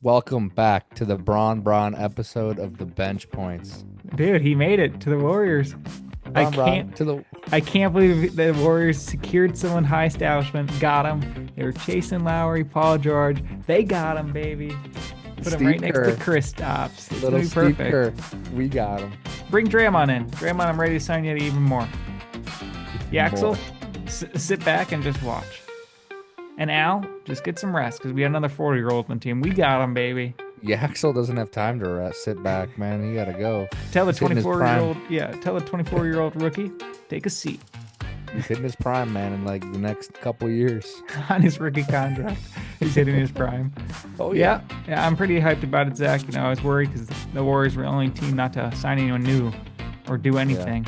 Welcome back to the Braun episode of the Bench Points. Dude, he made it to the Warriors. I Braun can't to the I can't believe the Warriors secured someone high establishment, got him. They were chasing Lowry, Paul George. They got him, baby. Put him right Steve next to Kerr, Kristaps. It's gonna little be Steve perfect. Kerr. We got him. Bring Draymond in. Draymond, I'm ready to sign you to even more. More. Yaxel, sit back and just watch. And Al, just get some rest because we got another 40-year-old on the team. We got him, baby. Yaxel doesn't have time to rest. Sit back, man. He gotta go. Tell the He's hitting his 24-year-old, prime. yeah, tell the 24-year-old rookie, take a seat He's hitting his prime, man, in like the next couple years. on his rookie contract. He's hitting his prime. Oh Yeah, yeah. yeah, I'm pretty hyped about it, Zach. I was worried because the Warriors were the only team not to sign anyone new or do Yeah. anything.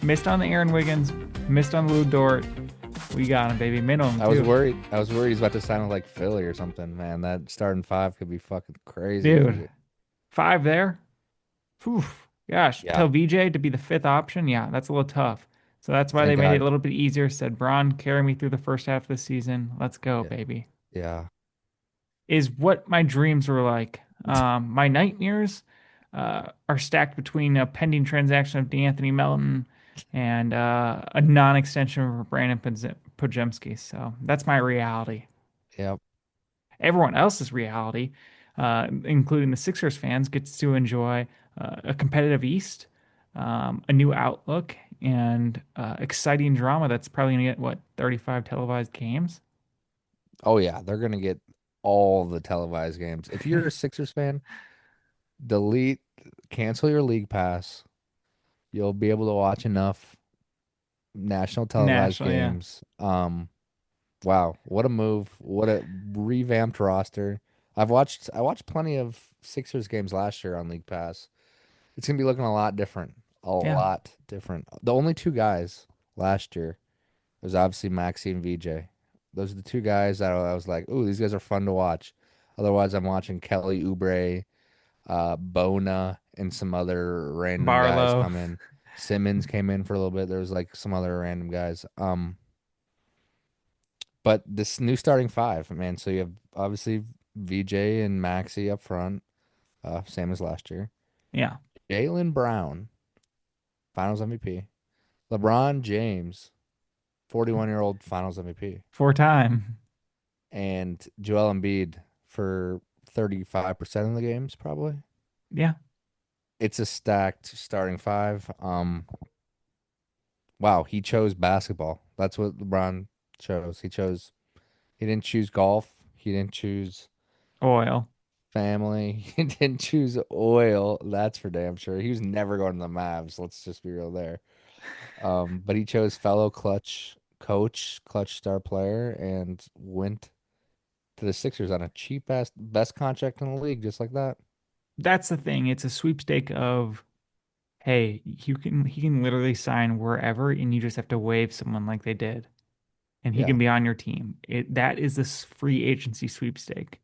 Missed on the Aaron Wiggins, missed on Lou Dort. We got him, baby. Minimum I was too, worried. I was worried he's about to sign with like Philly or something, man. That starting five could be fucking crazy if dude. he. Five there. Oof. Gosh, Yeah. tell VJ to be the fifth option. Yeah, that's a little tough. So that's why they Thank made it a God. little bit easier. Said, Braun, carry me through the first half of the season. Let's go, Yeah. baby. Yeah. Is what my dreams were like. My nightmares are stacked between a pending transaction of DeAnthony Melton and a non-extension of Brandon Podziemski. So that's my reality. Yep. Everyone else's reality, including the Sixers fans, gets to enjoy a competitive East, a new outlook, and exciting drama that's probably going to get, what, 35 televised games? Oh yeah, they're gonna get all the televised games. If you're a Sixers fan, delete, cancel your league pass. You'll be able to watch enough national televised National, yeah. games. Wow, what a move! What a revamped roster. I watched plenty of Sixers games last year on League Pass. It's gonna be looking a lot different. A Yeah. lot different. The only two guys last year was obviously Maxi and VJ. Those are the two guys that I was like, "Ooh, these guys are fun to watch." Otherwise, I'm watching Kelly Oubre, Bona, and some other random guys Barlow. come in. Simmons came in for a little bit. There was like some other random guys. But this new starting five, man. So you have obviously VJ and Maxi up front, same as last year. Yeah. Jalen Brown, Finals MVP. LeBron James, 41-year-old Finals MVP. Four-time. And Joel Embiid for 35% of the games, probably. Yeah. It's a stacked starting five. Wow, he chose basketball. That's what LeBron chose. He didn't choose golf. He didn't choose Oil. family. He didn't choose oil. That's for damn sure. He was never going to the Mavs. Let's just be real there. But he chose fellow clutch coach, clutch star player, and went to the Sixers on a cheap ass best contract in the league, just like that. That's the thing. It's a sweepstake of, hey, he can literally sign wherever and you just have to waive someone like they did. And he Yeah. can be on your team. That is this free agency sweepstake.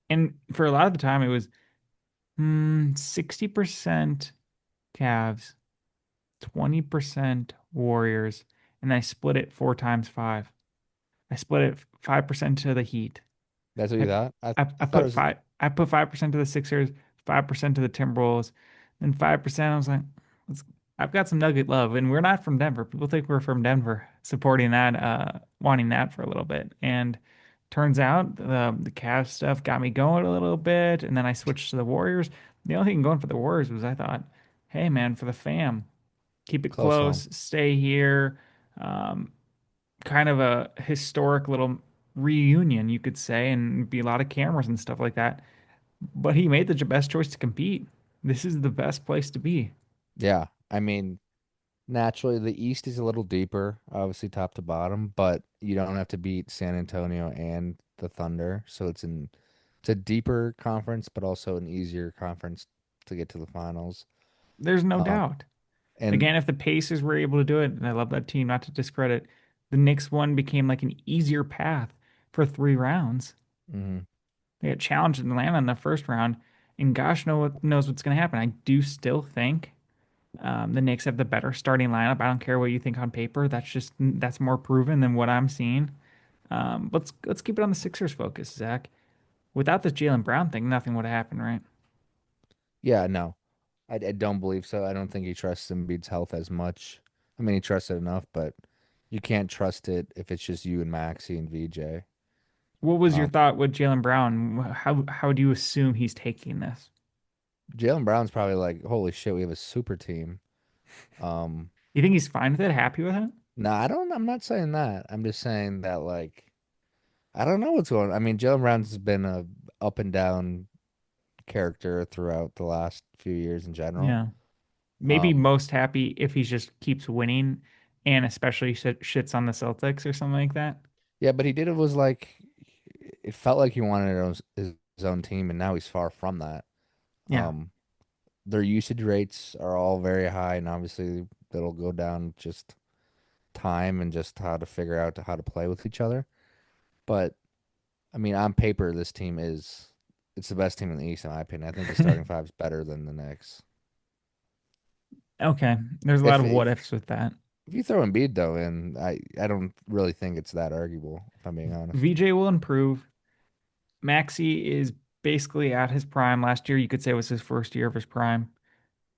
And for a lot of the time it was 60% Cavs, 20% Warriors, and I split it four times five. I split it 5% to the Heat. That's what you I thought? I I thought it was. I put 5% to the Sixers, 5% to the Timberwolves, then 5% I was like, let's I've got some Nugget love, and we're not from Denver. People think we're from Denver, supporting that, wanting that for a little bit. And turns out the Cavs stuff got me going a little bit, and then I switched to the Warriors. The only thing going for the Warriors was I thought, hey man, for the fam, keep it Close home. close, stay here. Um, Kind of a historic little reunion, you could say, and be a lot of cameras and stuff like that. But he made the best choice to compete. This is the best place to be. Yeah. I mean, naturally, the East is a little deeper, obviously top to bottom, but you don't have to beat San Antonio and the Thunder. So it's a deeper conference, but also an easier conference to get to the finals. There's no Um, doubt. and Again, if the Pacers were able to do it, and I love that team, not to discredit, the Knicks one became like an easier path for three rounds. mhm, They got challenged in Atlanta in the first round, and gosh knows what's going to happen. I do still think the Knicks have the better starting lineup. I don't care what you think on paper. That's more proven than what I'm seeing. Let's keep it on the Sixers focus, Zach. Without this Jalen Brown thing, nothing would have happened, right? Yeah, no, I don't believe so. I don't think he trusts Embiid's health as much. I mean, he trusts it enough, but you can't trust it if it's just you and Maxi and VJ. What was your Um, thought with Jalen Brown? How do you assume he's taking this? Jalen Brown's probably like, holy shit, we have a super team. Um, You think he's fine with it, happy with it? no, I don't. I'm not saying that. I'm just saying that like I don't know what's going on. I mean, Jalen Brown's been a up and down character throughout the last few years in general. Yeah. Maybe Um, most happy if he just keeps winning and especially shits on the Celtics or something like that. yeah, but he did it was like it felt like he wanted his own team, and now he's far from that. Yeah. Um, their usage rates are all very high, and obviously that'll go down just time and just how to figure out how to play with each other. But I mean, on paper, this team is it's the best team in the East, in my opinion. I think the starting five is better than the Knicks. Okay. There's a lot If of what if ifs with that. if you throw Embiid though in, I don't really think it's that arguable, if I'm being honest. VJ will improve. Maxi is basically at his prime. Last year, you could say was his first year of his prime.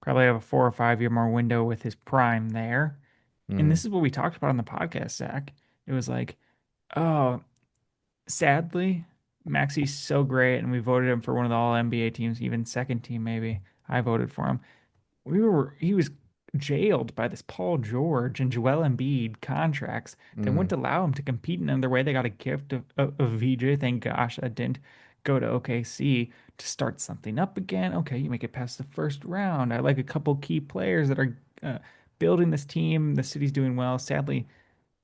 Probably have a 4 or 5 year more window with his prime there. And Mm, this is what we talked about on the podcast, Zach. It was like, oh, sadly, Maxi's so great, and we voted him for one of the all NBA teams, even second team, maybe. I voted for him. He was jailed by this Paul George and Joel Embiid contracts that mm, wouldn't allow him to compete in another way. They got a gift of VJ. Thank gosh that didn't go to OKC to start something up again. Okay, you make it past the first round. I like a couple key players that are building this team. The city's doing well. Sadly,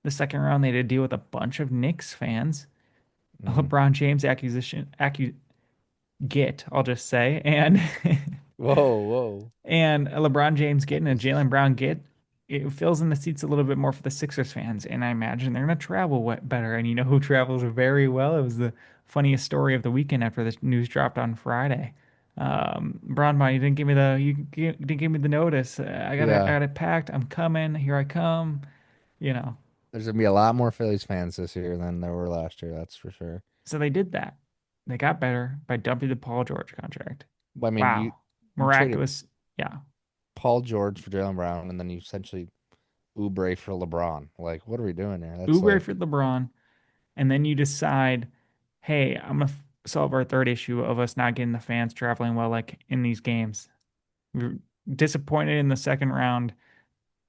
the second round they had to deal with a bunch of Knicks fans. A mm. LeBron James I'll just say, and Whoa, whoa. and a LeBron James get and a Jalen Brown get, it fills in the seats a little bit more for the Sixers fans. And I imagine they're going to travel better. And you know who travels very well? It was the funniest story of the weekend after the news dropped on Friday. Bronbon, didn't give me the notice. I Yeah, got it packed. I'm coming. Here I come. You know. there's gonna be a lot more Phillies fans this year than there were last year. That's for sure. So they did that. They got better by dumping the Paul George contract. I mean, you Wow. you traded Miraculous. Yeah. Paul George for Jalen Brown, and then you essentially Oubre for LeBron. Like, what are we doing here? That's Uber for like, LeBron. And then you decide, hey, I'm gonna solve our third issue of us not getting the fans traveling well, like in these games. We were disappointed in the second round.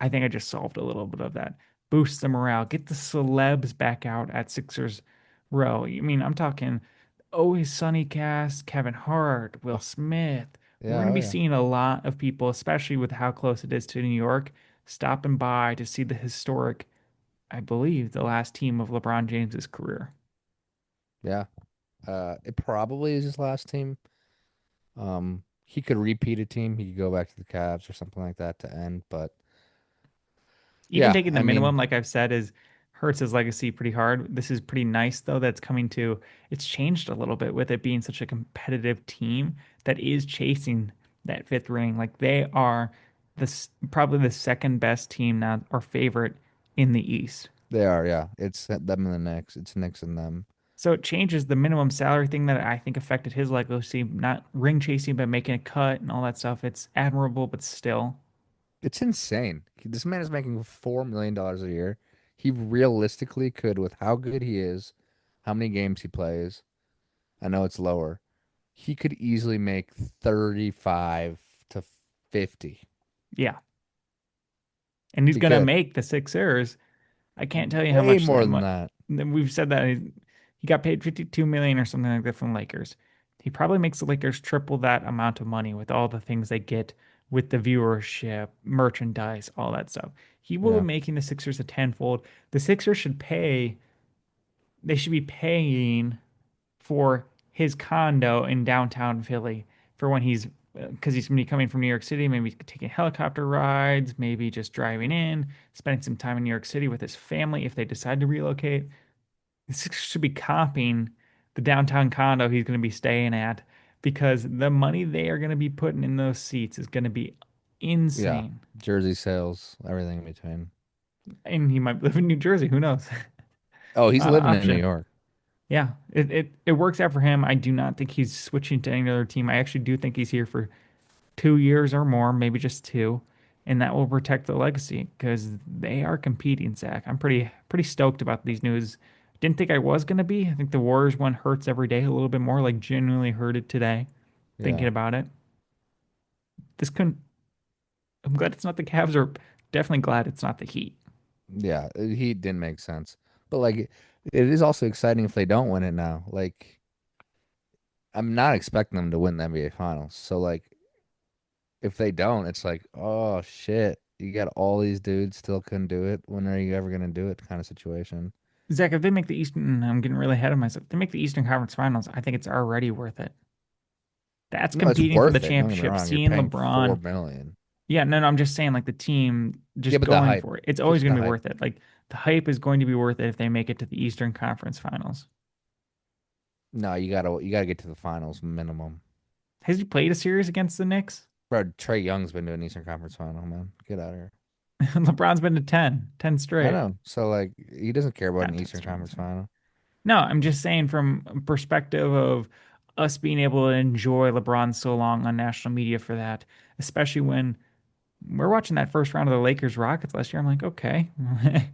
I think I just solved a little bit of that. Boost the morale, get the celebs back out at Sixers Row. I mean, I'm talking Always Sunny cast, Kevin Hart, Will oh, Smith. We're yeah, gonna oh be yeah, seeing a lot of people, especially with how close it is to New York, stopping by to see the historic, I believe, the last team of LeBron James's career. yeah. It probably is his last team. He could repeat a team. He could go back to the Cavs or something like that to end. But Even yeah, taking the I mean, minimum, like I've said, is hurts his legacy pretty hard. This is pretty nice though. That's coming to. It's changed a little bit with it being such a competitive team that is chasing that fifth ring. Like they are probably the second best team now, or favorite in the East. they are. Yeah, it's them and the Knicks. It's Knicks and them. So it changes the minimum salary thing that I think affected his legacy, not ring chasing, but making a cut and all that stuff. It's admirable, but still. It's insane. This man is making $4 million a year. He realistically could, with how good he is, how many games he plays. I know it's lower. He could easily make 35 to 50. Yeah. And he's He gonna could. make the Sixers. I can't tell you how Way much more than that. we've said that he got paid 52 million or something like that from Lakers. He probably makes the Lakers triple that amount of money with all the things they get with the viewership, merchandise, all that stuff. He will be Yeah. making the Sixers a tenfold. The Sixers they should be paying for his condo in downtown Philly for when because he's going to be coming from New York City, maybe taking helicopter rides, maybe just driving in, spending some time in New York City with his family if they decide to relocate. This should be copying the downtown condo he's going to be staying at because the money they are going to be putting in those seats is going to be Yeah. insane. Jersey sales, everything in between. And he might live in New Jersey, who knows? Oh, he's living in New Option. York. Yeah, it works out for him. I do not think he's switching to any other team. I actually do think he's here for 2 years or more, maybe just two, and that will protect the legacy because they are competing, Zach. I'm pretty stoked about these news. Didn't think I was gonna be. I think the Warriors one hurts every day a little bit more, like genuinely hurted today, thinking Yeah. about it. This couldn't I'm glad it's not the Cavs, or definitely glad it's not the Heat. Yeah, he didn't make sense. But like it is also exciting if they don't win it now. Like I'm not expecting them to win the NBA finals. So like if they don't, it's like, oh shit. You got all these dudes still couldn't do it. When are you ever gonna do it kind of situation. Zach, if they make the Eastern, I'm getting really ahead of myself. If they make the Eastern Conference Finals, I think it's already worth it. That's No, it's competing for the worth it. Don't get me championship. wrong. You're Seeing paying four LeBron, million. yeah, no, I'm just saying, like the team Yeah, just but the going hype. for it. It's always Just going the to be hype. worth it. Like the hype is going to be worth it if they make it to the Eastern Conference Finals. No, you gotta get to the finals minimum. Has he played a series against the Knicks? Bro, Trey Young's been doing Eastern Conference final, man. Get out of here. LeBron's been to 10 I straight. know. So like he doesn't care about Not an 10 Eastern straight. I'm Conference sorry. final. No, I'm just saying from a perspective of us being able to enjoy LeBron so long on national media for that, especially when we're watching that first round of the Lakers Rockets last year. I'm like, okay,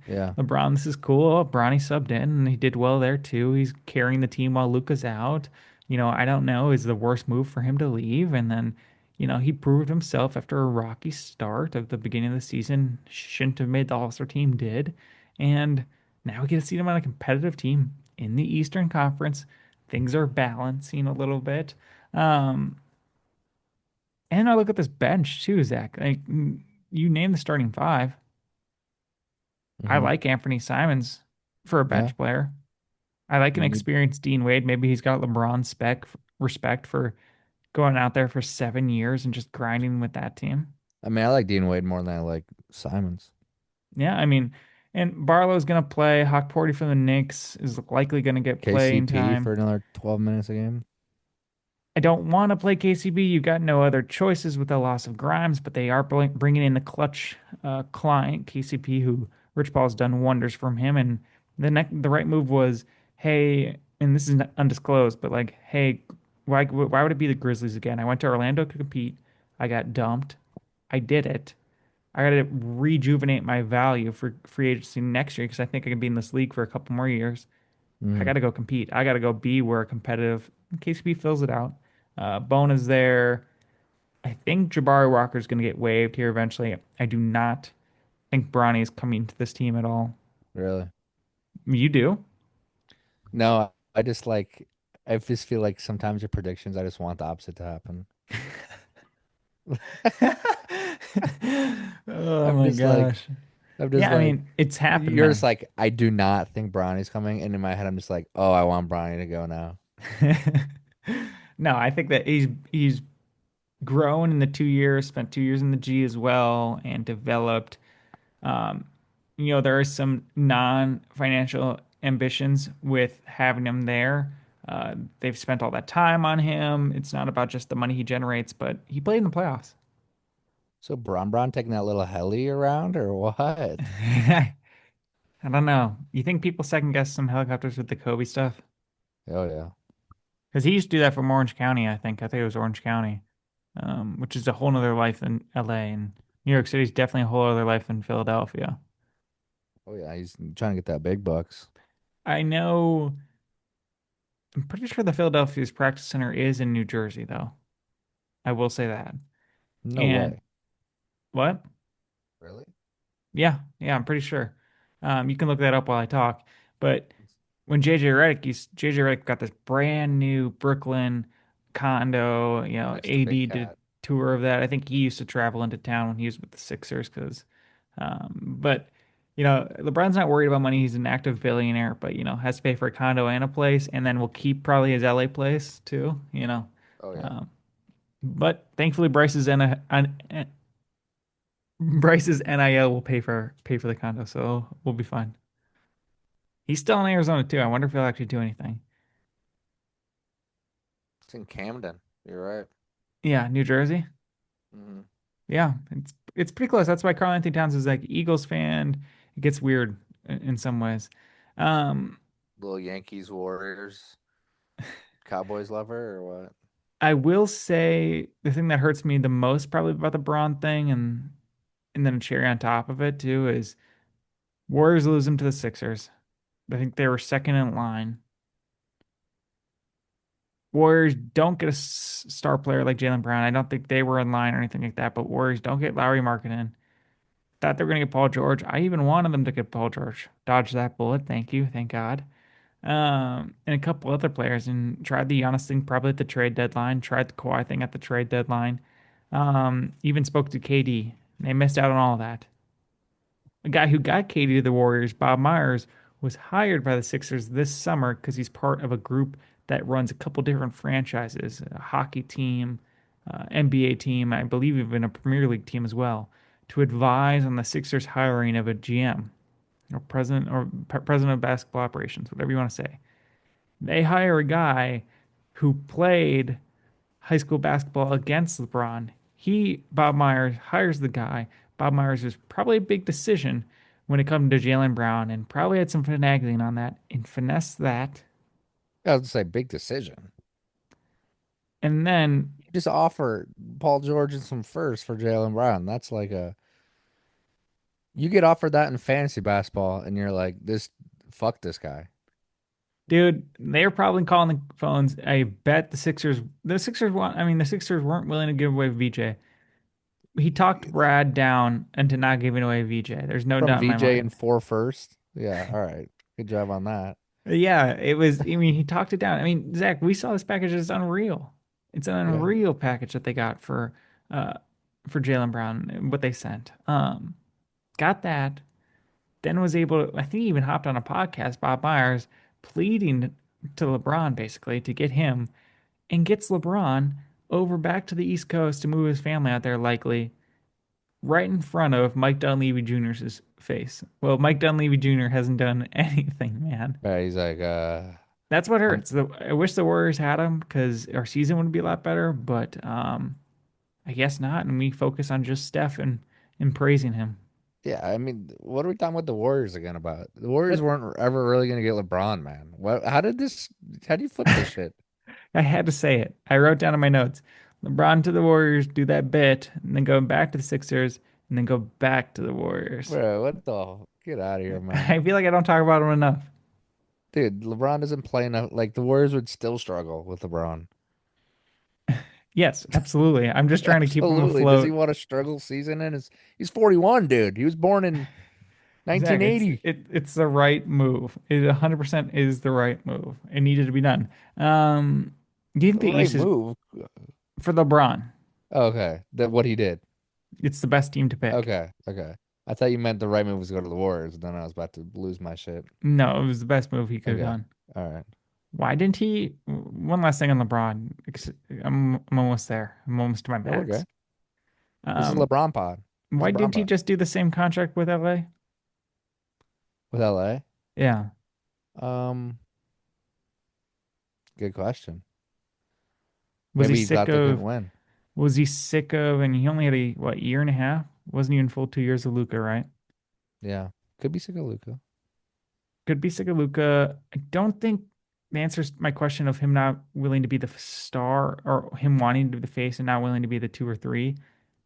Yeah. LeBron, this is cool. Bronny subbed in and he did well there too. He's carrying the team while Luka's out. I don't know, is the worst move for him to leave. And then, he proved himself after a rocky start of the beginning of the season. Shouldn't have made the All-Star team, did. And now we get to see him on a competitive team in the Eastern Conference. Things are balancing a little bit. Um, and I look at this bench too, Zach. Like you name the starting five. I Hmm. like Anthony Simons for a Yeah. bench player. I like an You need experienced Dean Wade. Maybe he's got LeBron spec respect for going out there for 7 years and just grinding with that team. I mean, I like Dean Wade more than I like Simons. Yeah, I mean, and Barlow's gonna play. Hawk Porty for the Knicks is likely gonna get playing KCP for time. another 12 minutes a game. I don't want to play KCB. You've got no other choices with the loss of Grimes, but they are bringing in the clutch client, KCP, who Rich Paul's done wonders from him. And the right move was, hey, and this is undisclosed, but like, hey, why would it be the Grizzlies again? I went to Orlando to compete. I got dumped. I did it. I got to rejuvenate my value for free agency next year because I think I can be in this league for a couple more years. I Mm, got to go compete. I got to go be where competitive. KCP fills it out. Bona's there. I think Jabari Walker's going to get waived here eventually. I do not think Bronny's coming to this team at all. really? You do? No, I just like I just feel like sometimes your predictions, I just want the opposite to happen. Oh I'm my just like gosh. I'm just Yeah, I like mean, it's you're just happening. like I do not think Bronny's coming, and in my head I'm just like, oh, I want Bronny to go now. No, I think that he's grown in the 2 years, spent 2 years in the G as well, and developed. Um, there are some non-financial ambitions with having him there. They've spent all that time on him. It's not about just the money he generates, but he played in the playoffs. So Bron taking that little heli around or what? I don't know. You think people second guess some helicopters with the Kobe stuff? Oh yeah. Because he used to do that from Orange County, I think. I think it was Orange County, which is a whole nother life than LA. And New York City is definitely a whole other life than Philadelphia. Oh yeah, he's trying to get that big bucks. I know, I'm pretty sure the Philadelphia's practice center is in New Jersey, though. I will say that. No And way. what? Really? Yeah, yeah, I'm pretty sure. You can look that up while I talk. But when JJ Redick got this brand new Brooklyn condo, That's the big AD did cat. a tour of that. I think he used to travel into town when he was with the Sixers but LeBron's not worried about money. He's an active billionaire, but has to pay for a condo and a place, and then will keep probably his LA place too. Oh yeah. Um, but thankfully Bryce's NIL will pay for the condo, so we'll be fine. He's still in Arizona too. I wonder if he'll actually do anything. It's in Camden. You're right. Yeah, New Jersey. Hmm. Yeah, it's pretty close. That's why Karl Anthony Towns is like Eagles fan. It gets weird in some ways. Um, Little Yankees, Warriors, Cowboys lover or what? I will say the thing that hurts me the most probably about the Braun thing, and then a cherry on top of it too, is Warriors lose them to the Sixers. I think they were second in line. Warriors don't get a star player like Jaylen Brown. I don't think they were in line or anything like that, but Warriors don't get Lowry Markkinen. Thought they were going to get Paul George. I even wanted them to get Paul George. Dodge that bullet. Thank you. Thank God. And a couple other players, and tried the Giannis thing probably at the trade deadline, tried the Kawhi thing at the trade deadline. Even spoke to KD. They missed out on all of that. A guy who got KD to the Warriors, Bob Myers, was hired by the Sixers this summer because he's part of a group that runs a couple different franchises, a hockey team, NBA team, I believe even a Premier League team as well, to advise on the Sixers hiring of a GM or president of basketball operations, whatever you want to say. They hire a guy who played high school basketball against LeBron. Bob Myers, hires the guy. Bob Myers was probably a big decision when it comes to Jaylen Brown and probably had some finagling on that and finessed that. I was gonna say big decision. And then, You just offer Paul George and some first for Jaylen Brown. That's like a you get offered that in fantasy basketball, and you're like, this fuck this guy. dude, they were probably calling the phones. I bet the Sixers weren't willing to give away VJ. He talked Brad down into not giving away VJ. There's no From doubt in my VJ mind. and four first. Yeah, all right. Good job on that. Yeah, it was. I mean, he talked it down. I mean, Zach, we saw this package. It's unreal. It's an Yeah. unreal package that they got uh, for Jaylen Brown. What they sent. Got that. Then was able to. I think he even hopped on a podcast. Bob Myers pleading to LeBron basically to get him, and gets LeBron over back to the East Coast to move his family out there, likely right in front of Mike Dunleavy Jr.'s face. Well, Mike Dunleavy Jr. hasn't done anything, man. Yeah, he's like, That's what I'm hurts. I wish the Warriors had him because our season would be a lot better, but I guess not. And we focus on just Steph and praising him. yeah, I mean, what are we talking with the Warriors again about? The Warriors But weren't ever really gonna get LeBron, man. How do you flip this shit? I had to say it. I wrote down in my notes LeBron to the Warriors, do that bit, and then go back to the Sixers, and then go back to the Warriors. Bro, what the get out of here, man. I feel like I don't talk about him enough. Dude, LeBron doesn't play enough. Like the Warriors would still struggle with LeBron. Yes, absolutely. I'm just trying to keep him Absolutely. Does he afloat. want a struggle season in his he's 41, dude. He was born in Zach, 1980. it's the right move. It 100% is the right move. It needed to be done. Do you think The the right East is move. for LeBron? Okay. That what he did. It's the best team to pick. Okay. Okay. I thought you meant the right move was go to the Warriors. Then I was about to lose my shit. No, it was the best move he could have Okay. done. All right. Why didn't he? One last thing on LeBron. I'm almost there. I'm almost to my Yeah, we're max. good. This is Um, LeBron pod. This why is LeBron didn't he pod. just do the same contract with LA? With LA? Yeah. Um, good question. Was he Maybe he sick thought they couldn't of? win. Was he sick of? And he only had a what year and a half? Wasn't even full 2 years of Luca, right? Yeah. Could be sick of Luka. Could be sick of Luca. I don't think the answer is my question of him not willing to be the star or him wanting to be the face and not willing to be the two or three.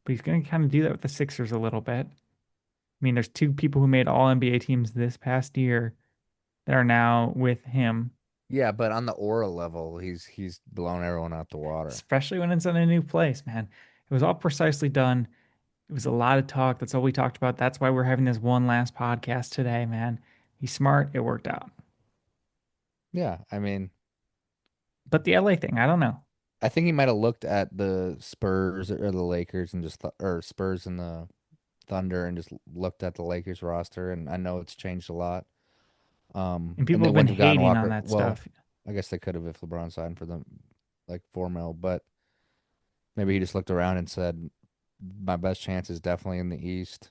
But he's going to kind of do that with the Sixers a little bit. I mean, there's two people who made all NBA teams this past year that are now with him, Yeah, but on the aura level, he's blown everyone out the water. especially when it's in a new place, man. It was all precisely done. It was a lot of talk. That's all we talked about. That's why we're having this one last podcast today, man. He's smart. It worked out. Yeah, I mean, But the LA thing, I don't know. I think he might have looked at the Spurs or the Lakers and just th or Spurs and the Thunder and just looked at the Lakers roster, and I know it's changed a lot. And And people they have been wouldn't have gotten hating on Walker. that Well, stuff. I guess they could have if LeBron signed for them like 4 mil, but maybe he just looked around and said, my best chance is definitely in the East.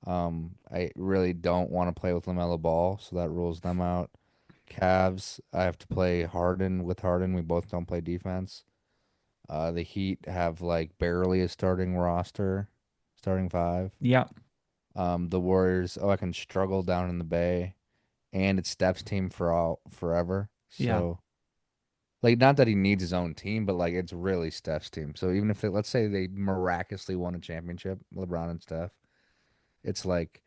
I really don't want to play with LaMelo Ball, so that rules them out. Cavs, I have to play Harden with Harden. We both don't play defense. The Heat have like barely a starting roster, starting five. Yep. The Warriors, oh, I can struggle down in the Bay. and it's Steph's team for all forever. Yeah. So like not that he needs his own team, but like it's really Steph's team. So even if they, let's say they miraculously won a championship, LeBron and Steph, it's like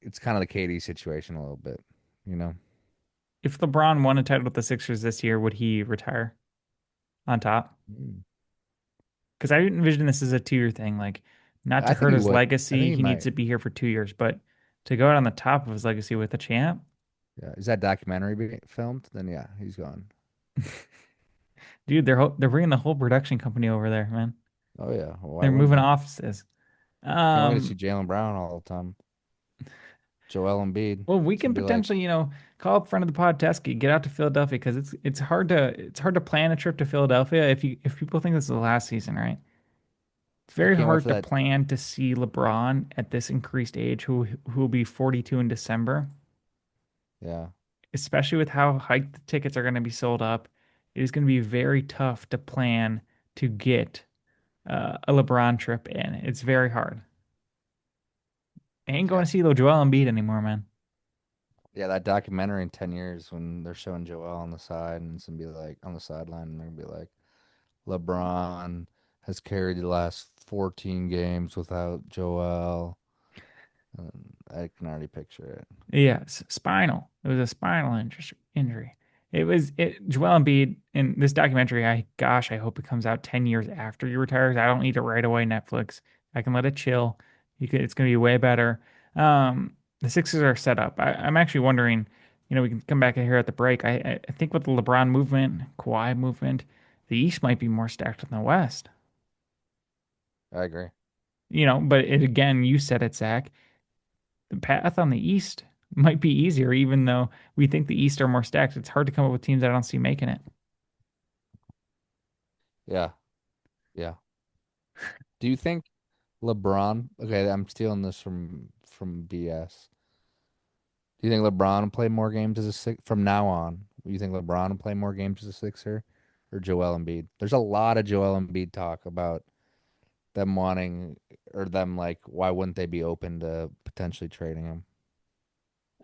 it's kind of the KD situation a little bit, you know? If LeBron won a title with the Sixers this year, would he retire on top? Mm. Because I envision this as a 2 year thing. Like, not to I think hurt he his would. I think legacy, he he needs might. to be here for 2 years. But to go out on the top of his legacy with a champ, Yeah. Is that documentary being filmed? Then yeah, he's gone. dude, they're bringing the whole production company over there, man. Oh yeah. Well, why They're wouldn't moving they? offices. Can't wait to see Um, Jalen Brown all the time. Joel Embiid. well, we It's gonna can be like, potentially, call up friend of the pod Teskey, get out to Philadelphia because it's hard to plan a trip to Philadelphia if people think this is the last season, right? It's I very can't wait hard for to that. plan to see LeBron at this increased age, who will be 42 in December, Yeah. especially with how hyped the tickets are going to be sold up. It is going to be very tough to plan to get a LeBron trip in. It's very hard. I ain't going Yeah. to see Joel Embiid anymore, man. Yeah, that documentary in 10 years when they're showing Joel on the side and it's gonna be like on the sideline and they're gonna be like, LeBron has carried the last 14 games without Joel. And I can already picture it. Yes, spinal. It was a spinal injury. Joel Embiid in this documentary. I hope it comes out 10 years after he retires. I don't need it right away, Netflix. I can let it chill. It's going to be way better. The Sixers are set up. I'm actually wondering, we can come back here at the break. I think with the LeBron movement, Kawhi movement, the East might be more stacked than the West. I agree. But again, you said it, Zach. The path on the East might be easier, even though we think the East are more stacked. It's hard to come up with teams I don't see making it. Yeah. Yeah. Do you think LeBron, okay, I'm stealing this from BS. Do you think LeBron will play more games as a six from now on? Do you think LeBron will play more games as a Sixer or Joel Embiid? There's a lot of Joel Embiid talk about them wanting or them like why wouldn't they be open to potentially trading him?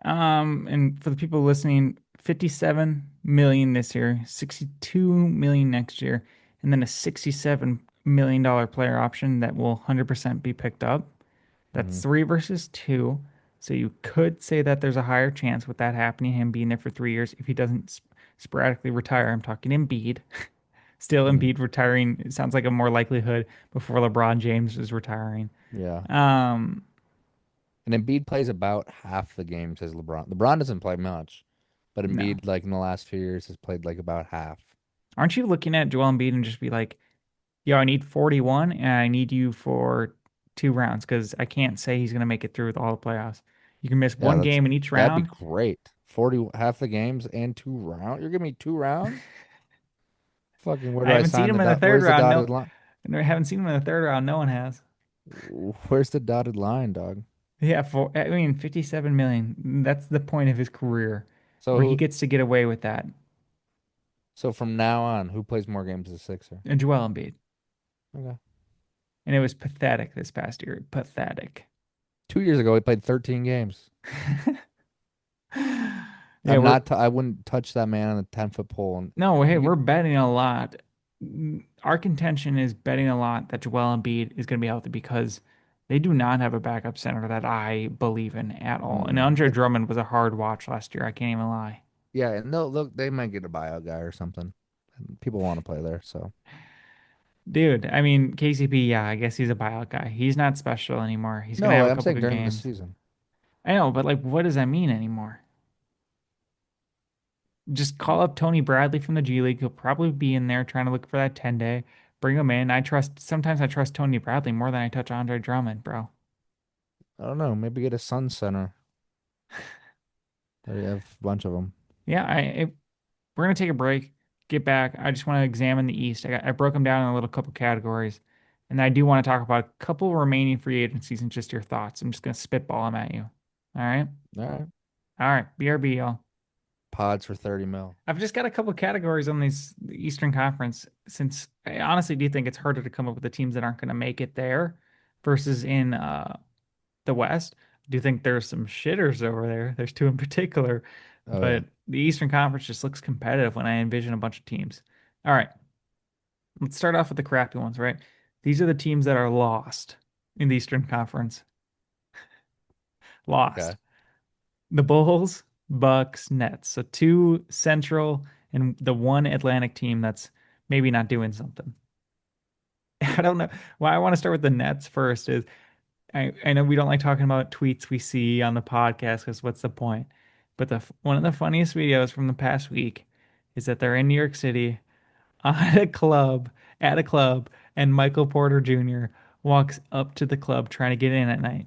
And for the people listening, 57 million this year, 62 million next year, and then a $67 million player option that will 100% be picked up. That's Hmm. 3 versus 2. So you could say that there's a higher chance with that happening, him being there for 3 years, if he doesn't sporadically retire. I'm talking Embiid. Still, Hmm. Embiid retiring, it sounds like a more likelihood before LeBron James is retiring. Yeah. Um, And Embiid plays about half the games as LeBron. LeBron doesn't play much, but no. Embiid, like in the last few years, has played like about half. Aren't you looking at Joel Embiid and just be like, yo, I need 41 and I need you for 2 rounds because I can't say he's going to make it through with all the playoffs. You can miss Yeah, one game in each that'd be round. great. 40 half the games and 2 rounds. You're giving me 2 rounds? Fucking where I do I haven't seen sign him in the third where's the round. dotted No, line? I haven't seen him in the third round. No one has. Where's the dotted line, dog? Yeah, I mean, 57 million. That's the point of his career So where he who gets to get away with that. so from now on, who plays more games as a Sixer? And Joel Embiid. Okay. And it was pathetic this past year. Pathetic. 2 years ago, he played 13 games. Yeah, I wouldn't touch that man on a 10-foot pole. And no, hey, you we're could, betting a lot. Our contention is betting a lot that Joel Embiid is going to be healthy because they do not have a backup center that I believe in at all. And mm, Andre Drummond was a hard watch last year. I can't even lie. yeah, and they might get a buyout guy or something. And people want to play there, so Dude, I mean, KCP, yeah, I guess he's a buyout guy. He's not special anymore. He's going to no, have a I'm couple saying good during the games. season. I know, but like, what does that mean anymore? Just call up Tony Bradley from the G League. He'll probably be in there trying to look for that 10 day. Bring him in. Sometimes I trust Tony Bradley more than I touch Andre Drummond, bro. I don't know. Maybe get a Sun Center. They have a bunch of them. Yeah, we're gonna take a break. Get back. I just want to examine the East. I broke them down in a little couple categories, and I do want to talk about a couple remaining free agencies and just your thoughts. I'm just gonna spitball them at you. All right, All right. all right. BRB, y'all. Pods for 30 mil. I've just got a couple categories on the Eastern Conference since I honestly do think it's harder to come up with the teams that aren't going to make it there versus in the West. do think there's some shitters over there. There's two in particular, Oh yeah. but the Eastern Conference just looks competitive when I envision a bunch of teams. All right, let's start off with the crappy ones, right? These are the teams that are lost in the Eastern Conference. Lost. Okay. The Bulls, Bucks, Nets. So two Central and the one Atlantic team that's maybe not doing something. I don't know why I want to start with the Nets first is I know we don't like talking about tweets we see on the podcast because what's the point? But one of the funniest videos from the past week is that they're in New York City at a club, and Michael Porter Jr. walks up to the club trying to get in at night.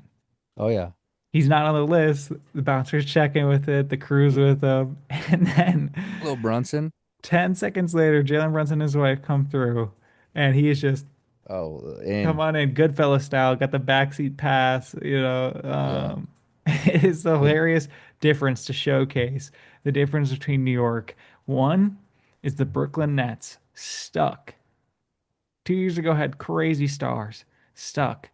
Oh yeah. He's not on the list. The bouncer's checking with it, the crew's with him, and then Little Brunson. 10 seconds later, Jalen Brunson and his wife come through, and he is just Oh, come in. on in, Goodfellas style, got the backseat pass, Yeah. it is the Good. hilarious difference to showcase the difference between New York. One is the Brooklyn Nets, stuck. 2 years ago had crazy stars, stuck.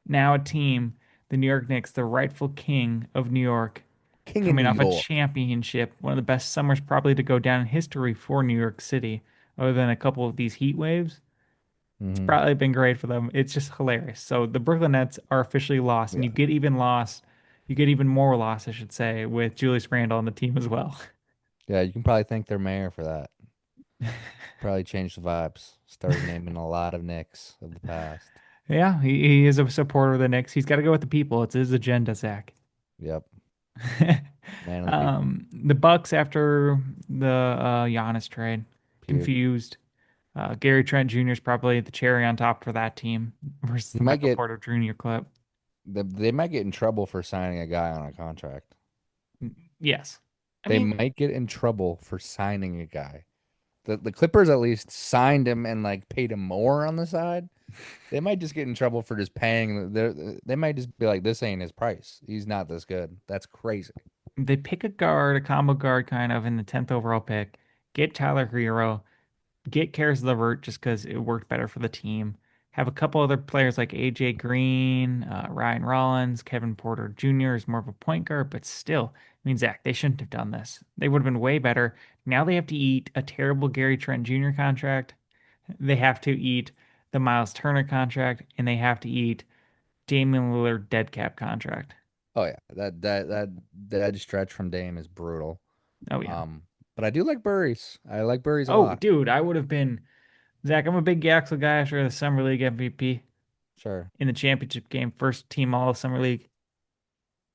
Now a team, the New York Knicks, the rightful king of New York, King of New coming off a York. championship, one of the best summers probably to go down in history for New York City, other than a couple of these heat waves. It's Hmm. probably been great for them. It's just hilarious. So the Brooklyn Nets are officially lost, and Yeah. you get even more lost, I should say, with Julius Randle on the team as well. Yeah, you can probably thank their mayor for that. Probably changed the vibes. Started naming a lot of Knicks of the past. Yeah, he is a supporter of the Knicks. He's got to go with the people. It's his agenda, Zach. Yep. Man of the people. The Bucks after the Giannis trade, Puke. confused. Gary Trent Jr. is probably the cherry on top for that team versus He the might Michael get Porter Jr. clip. they might get in trouble for signing a guy on a contract. Yes. I They mean, might get in trouble for signing a guy. The Clippers at least signed him and like paid him more on the side. They might just get in trouble for just paying. They might just be like, this ain't his price. He's not this good. That's crazy. they pick a guard, a combo guard kind of in the 10th overall pick, get Tyler Hero, get Karis LeVert just because it worked better for the team. Have a couple other players like AJ Green, Ryan Rollins, Kevin Porter Jr. is more of a point guard, but still, I mean, Zach, they shouldn't have done this. They would have been way better. Now they have to eat a terrible Gary Trent Jr. contract. They have to eat the Miles Turner contract, and they have to eat Damian Lillard dead cap contract. Oh yeah, that stretch from Dame is brutal. Oh yeah. Um, but I do like Burries. I like Burries a Oh, lot. dude, I would have been Zach. I'm a big Yaxel guy after the Summer League MVP Sure. in the championship game, first team all of Summer League.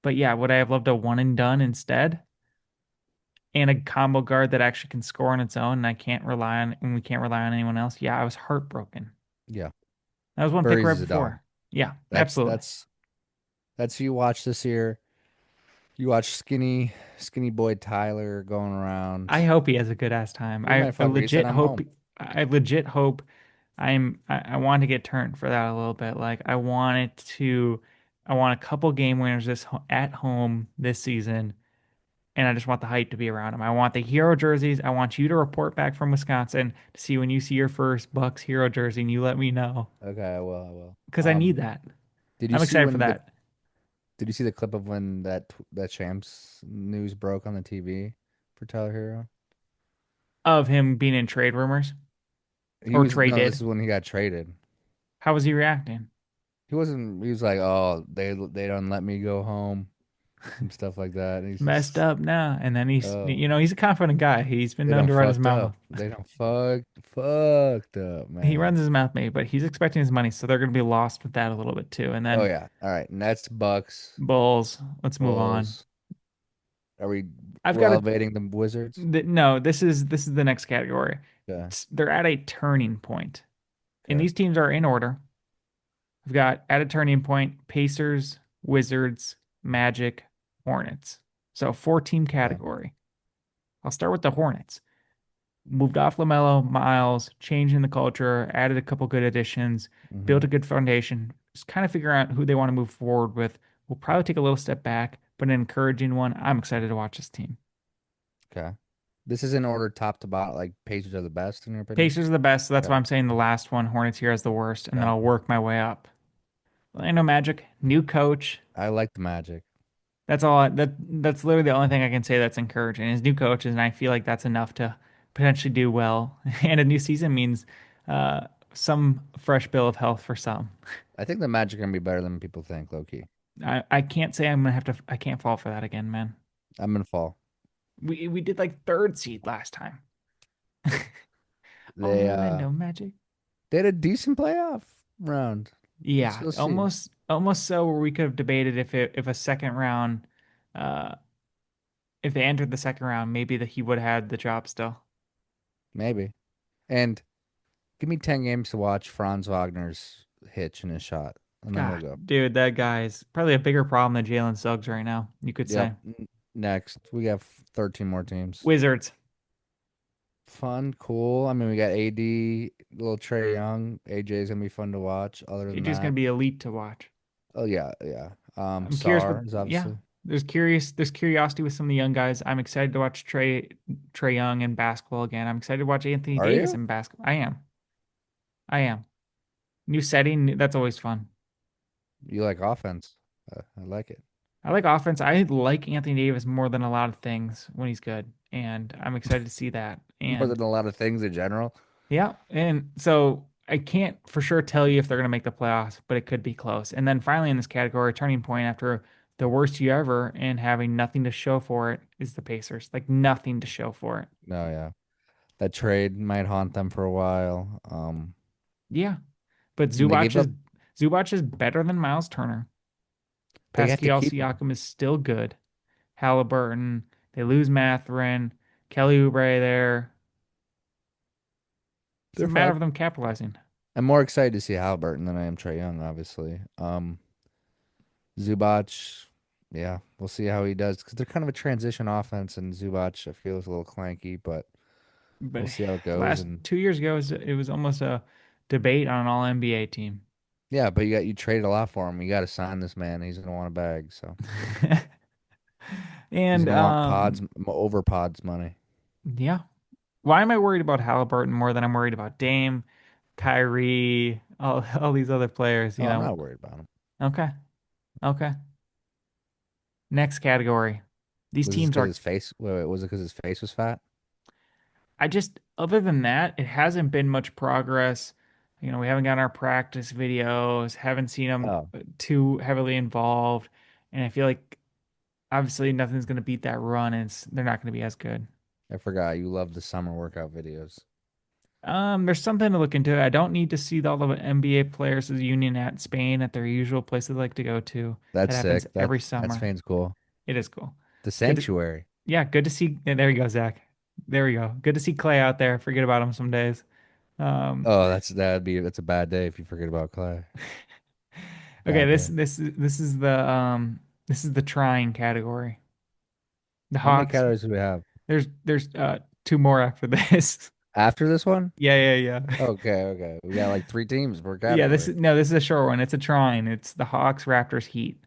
But yeah, would I have loved a one and done instead? And a combo guard that actually can score on its own, and we can't rely on anyone else. Yeah, I was heartbroken. Yeah. That was one pick Burries right is a dog. before. Yeah, That's absolutely. that's that's who you watch this year. You watch skinny boy Tyler going around. I hope he has a good ass time. He might fuck. He said, "I'm home." I legit hope I want to get turned for that a little bit. Like I want a couple game winners at home this season, and I just want the hype to be around him. I want the hero jerseys. I want you to report back from Wisconsin to see when you see your first Bucks hero jersey, and you let me know Okay, I will. I will. because I need that. Did you I'm see excited for when the that. Did you see the clip of when that Champs news broke on the TV for Tyler Hero? Of him being in trade rumors He or was no. This traded. is when he got traded. How was he reacting? He wasn't. He was like, "Oh, they don't let me go home," some stuff like that. And he's Messed just, up now. And then oh, he's a confident guy. He's been they known don't to run his fucked mouth. up. They don't fucked up, He man. runs his mouth, maybe, but he's expecting his money, so they're going to be lost with that a little bit too. And Oh then yeah. All right. Nets, Bucks, Bulls. Let's move on. Bulls. Are we I've we're got a elevating the Wizards? no. This is the next category. Okay. They're at a turning point, and Okay. these teams are in order. We've got at a turning point: Pacers, Wizards, Magic, Hornets. So four-team Okay. category. I'll start with the Hornets. Moved off LaMelo, Miles, changing the culture, added a couple good additions, Hmm. built a good foundation. Just kind of figure out who they want to move forward with. We'll probably take a little step back, but an encouraging one. I'm excited to watch this team. Okay. This is in order top to bottom. Like Pacers are the best in your opinion. Pacers are the best, so that's why Okay. I'm saying the last one. Hornets here as the worst, and then Okay. I'll work my way up. I know Magic, new coach. I like the Magic. That's literally the only thing I can say that's encouraging is new coaches, and I feel like that's enough to potentially do well. And a new season means some fresh bill of health for some. I think the Magic are gonna be better than people think, low key. I can't say I'm gonna have to. I can't fall for that again, man. I'm gonna fall. We did like third seed last time. They Orlando Magic. they had a decent playoff round. Yeah, We'll see. almost so where we could have debated if a second round, uh, if they entered the second round, maybe that he would have had the job still. Maybe. And give me 10 games to watch Franz Wagner's hitch and his shot, and then we'll God, go. dude, that guy's probably a bigger problem than Jalen Suggs right now, you could Yep. say. Next, we have 13 more teams. Wizards. Fun, cool. I mean, we got AD, little Trey Young. AJ's gonna be fun to watch. Other than AJ's gonna that, be elite to watch. oh yeah, yeah. I'm curious what, Sar is yeah. obviously. There's curiosity with some of the young guys. I'm excited to watch Trey Young in basketball again. I'm excited to watch Anthony Are Davis you? in basketball. I am. New setting, that's always fun. You like offense? I like it I like offense. I like Anthony Davis more than a lot of things when he's good, and I'm excited to see that. more And than a lot of things in general. yeah, and so I can't for sure tell you if they're going to make the playoffs, but it could be close. And then finally in this category, turning point after the worst year ever and having nothing to show for it is the Pacers. Like nothing to show for it. No, yeah. That trade might haunt them for a while. Yeah, but I mean, they gave up. Zubac is better than Miles Turner. They have to Pascal keep him. Siakam is still good. Halliburton, they lose Mathurin, Kelly Oubre there. It's a They're matter fine. of them capitalizing. I'm more excited to see Halliburton than I am Trey Young, obviously. Zubac, yeah, we'll see how he does because they're kind of a transition offense, and Zubac I feel is a little clanky, but we'll But see how it goes. last And 2 years ago, it was almost a debate on an all NBA team. yeah, but you traded a lot for him. You got to sign this man. He's gonna want a bag, so he's And gonna want pods over pods money. yeah. Why am I worried about Halliburton more than I'm worried about Dame, Kyrie, all these other players, Oh, I'm not worried about him. Okay. Okay. Next category. These Was this teams because are his face? Wait, was it because his face was fat? I just other than that, it hasn't been much progress. We haven't gotten our practice videos, haven't seen them Oh, too heavily involved, and I feel like obviously nothing's going to beat that run, and they're not going to be as good. I forgot. You love the summer workout videos. There's something to look into. I don't need to see all the NBA players' union at Spain at their usual place they like to go to. That That's happens sick. every That's summer. Spain's cool. It is cool. The Good to, sanctuary. yeah, good to see. Yeah, there you go, Zach. There we go. Good to see Clay out there. Forget about him some days. Um, Oh, that's a bad day if you forget about Clay. okay, Bad day. this is the trying category. The How many Hawks. calories do we have There's two more after this. after this one? Yeah. Okay, okay. We got like three teams per Yeah, category. this is a short one. It's a trying. It's the Hawks, Raptors, Heat.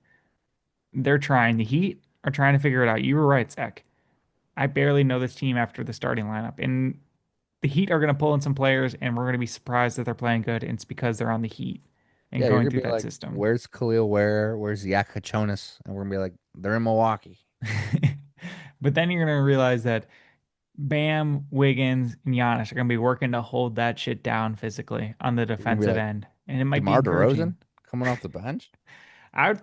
They're trying. The Heat are trying to figure it out. You were right, Zach. I barely know this team after the starting lineup. And the Heat are going to pull in some players, and we're going to be surprised that they're playing good. And it's because they're on the Heat and Yeah, you're going gonna through be that like, system. "Where's Khalil Ware? Where's Yakachonis?" And we're gonna be like, "They're in Milwaukee." But then you're going to realize that Bam, Wiggins, and Giannis are going to be working to hold that shit down physically on the We're gonna be defensive like, end. And it might be "DeMar encouraging. DeRozan coming off the bench." I'd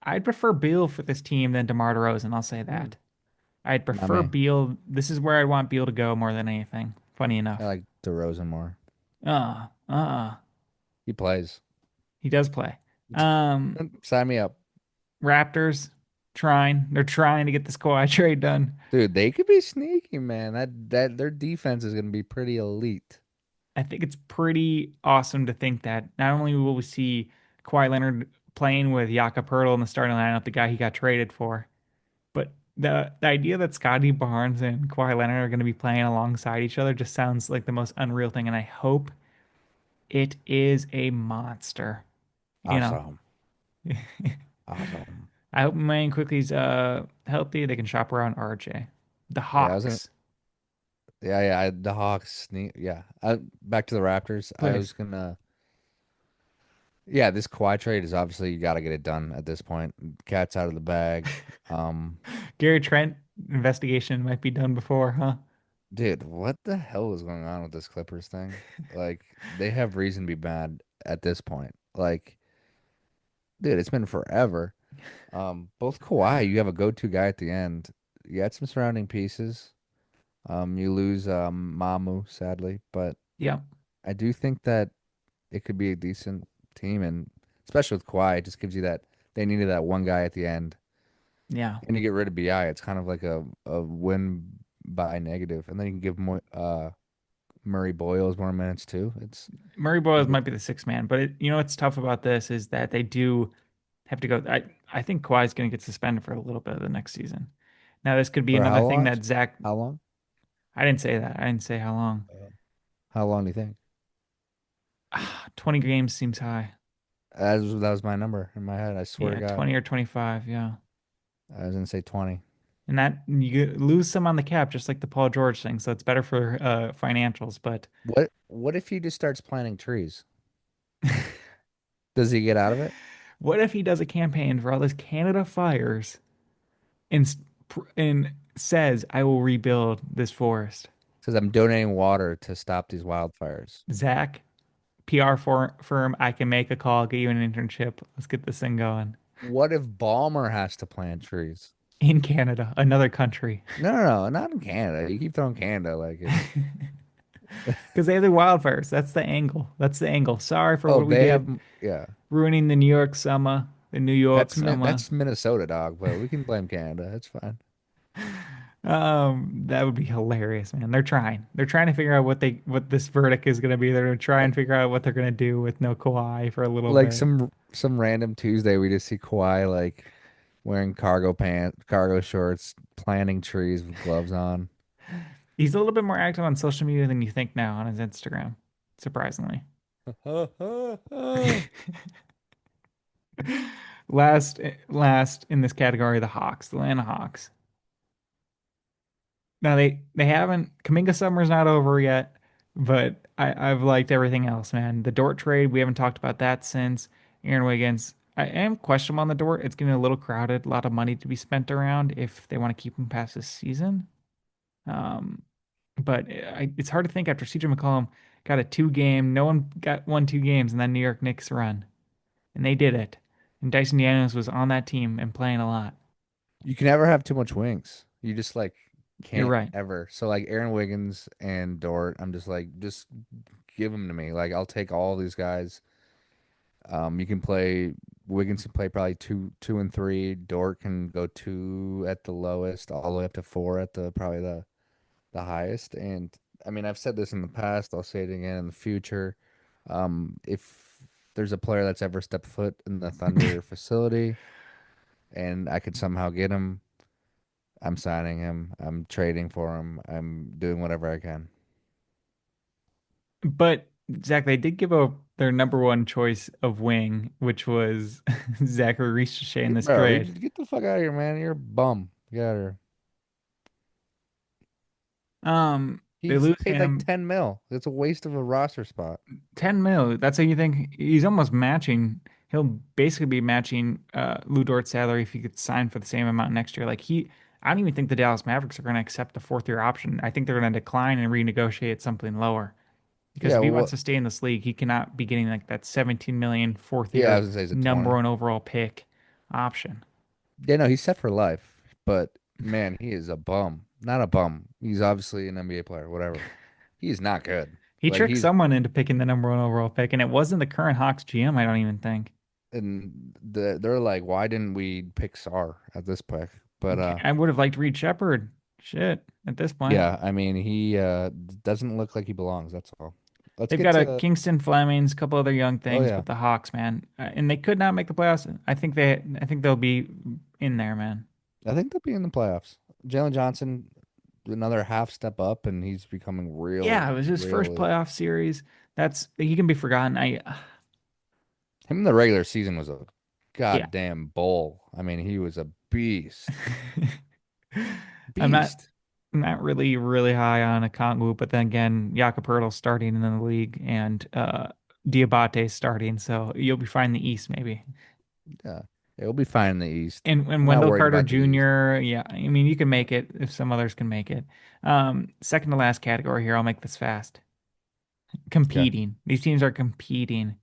I'd prefer Beal for this team than DeMar DeRozan, I'll say Hmm. that. I'd Not prefer me. Beal. This is where I'd want Beal to go more than anything. Funny I enough. like DeRozan more. Uh, uh, He plays. he does play. Um, Sign me up, Raptors trying. They're trying to get this Kawhi trade done. dude. They could be sneaky, man. That their defense is gonna be pretty elite. I think it's pretty awesome to think that not only will we see Kawhi Leonard playing with Jakob Poeltl in the starting lineup, the guy he got traded for, but the idea that Scotty Barnes and Kawhi Leonard are going to be playing alongside each other just sounds like the most unreal thing, and I hope it is a monster. You know, Awesome, awesome. I hope Maine Quickly's healthy. They can shop around RJ. The Yeah, I was gonna. Hawks, The Hawks sneak. Yeah, back to the Raptors. I please. was gonna. Yeah, this Kawhi trade is obviously you got to get it done at this point. Cat's out of the bag. Um, Gary Trent investigation might be done before, huh? Dude, what the hell is going on with this Clippers thing? Like, they have reason to be mad at this point. Like, dude, it's been forever. Both Kawhi, you have a go-to guy at the end. You got some surrounding pieces. You lose Mamu, sadly, but Yeah, I do think that it could be a decent team, and especially with Kawhi, it just gives you that they needed that one guy at the end, yeah. and you get rid of BI. It's kind of like a win by negative, and then you can give more Murray Boyles more minutes too. It's Murray Boyles you might be the sixth man, but you know what's tough about this is that they do have to go. I think Kawhi's going to get suspended for a little bit of the next season. Now, this could be for another how thing long? that Zach. How long? I didn't say that. I didn't say how long. How long do you think? 20 games seems high. That was my number in my head. I swear to Yeah, God, 20 or 25. Yeah. I was gonna say 20. And that you lose some on the cap, just like the Paul George thing. So it's better for financials. But What if he just starts planting trees? Does he get out of it? what if he does a campaign for all this Canada fires and and says, "I will rebuild this forest"? Says I'm donating water to stop these wildfires. Zach, PR firm, I can make a call, get you an internship. Let's get this thing going. What if Balmer has to plant trees? In Canada, another country. No, no, no, not in Canada. You keep throwing Canada like it's. Because they have the wildfires. That's the angle. That's the angle. Sorry for Oh, what we they have. did, Yeah, ruining the New York summer, the New York summer. That's Minnesota, dog. But we can blame Canada. It's fine. That would be hilarious, man. They're trying. They're trying to figure out what this verdict is gonna be. They're gonna try and figure out what they're gonna do with no Kawhi for a little Like bit. some random Tuesday, we just see Kawhi like wearing cargo pants, cargo shorts, planting trees with gloves on. He's a little bit more active on social media than you think now on his Instagram, surprisingly. Last in this category, the Hawks, the Atlanta Hawks. Now they haven't Kaminga summer's not over yet, but I've liked everything else, man. The Dort trade, we haven't talked about that since Aaron Wiggins. I am questionable on the Dort. It's getting a little crowded, a lot of money to be spent around if they want to keep him past this season. Um, but it's hard to think after CJ McCollum got a two game, no one got won 2 games in that New York Knicks run, and they did it. And Dyson Daniels was on that team and playing a lot. You can never have too much wings. You just like You're can't right. ever. So like Aaron Wiggins and Dort, I'm just like just give them to me. Like I'll take all these guys. You can play Wiggins can play probably two and three. Dort can go two at the lowest, all the way up to four at the probably the highest. And I mean, I've said this in the past. I'll say it again in the future. If there's a player that's ever stepped foot in the Thunder facility, and I could somehow get him, I'm signing him. I'm trading for him. I'm doing whatever I can. But Zach, they did give up their number one choice of wing, which was Zachary Ricochet in this Bro, you trade. just get the fuck out of here, man. You're a bum. Get out of here. They He's lose paid like him 10 mil. It's a waste of a roster spot. 10 mil. That's how you think he's almost matching. He'll basically be matching Lou Dort's salary if he could sign for the same amount next year. I don't even think the Dallas Mavericks are going to accept the fourth year option. I think they're going to decline and renegotiate something lower. Because Yeah, if he wants well, to stay in this league, he cannot be getting like that 17 million fourth yeah, I year was gonna say it's a number 20. one overall pick option. Yeah, no, he's set for life. But man, he is a bum. Not a bum. He's obviously an NBA player, whatever. He is not good. He Like tricked he's someone into picking the number one overall pick, and it wasn't the current Hawks GM, I don't even think. they're like, why didn't we pick Sar at this pick? But I would have liked Reed Shepard. Shit, at this point. yeah, I mean he doesn't look like he belongs, that's all. Let's They've get got a to Kingston Flemings, a couple other young oh things, yeah. but the Hawks, man, and they could not make the playoffs. I think they'll be in there, man. I think they'll be in the playoffs. Jalen Johnson, another half step up, and he's becoming Yeah, it was his first really. playoff series. That's he can be forgotten. Him in the regular season was a Yeah. goddamn bull. I mean, he was a beast. I'm not Beast. not really high on a Kongwu, but then again, Jakob Poeltl's starting in the league, and Diabate's starting, so you'll be fine in the East maybe. Yeah, it'll be fine in the East. And I'm not Wendell worried Carter about the East. Jr., yeah, I mean you can make it if some others can make it. Second to last category here, I'll make this fast. Okay. Competing. These teams are competing.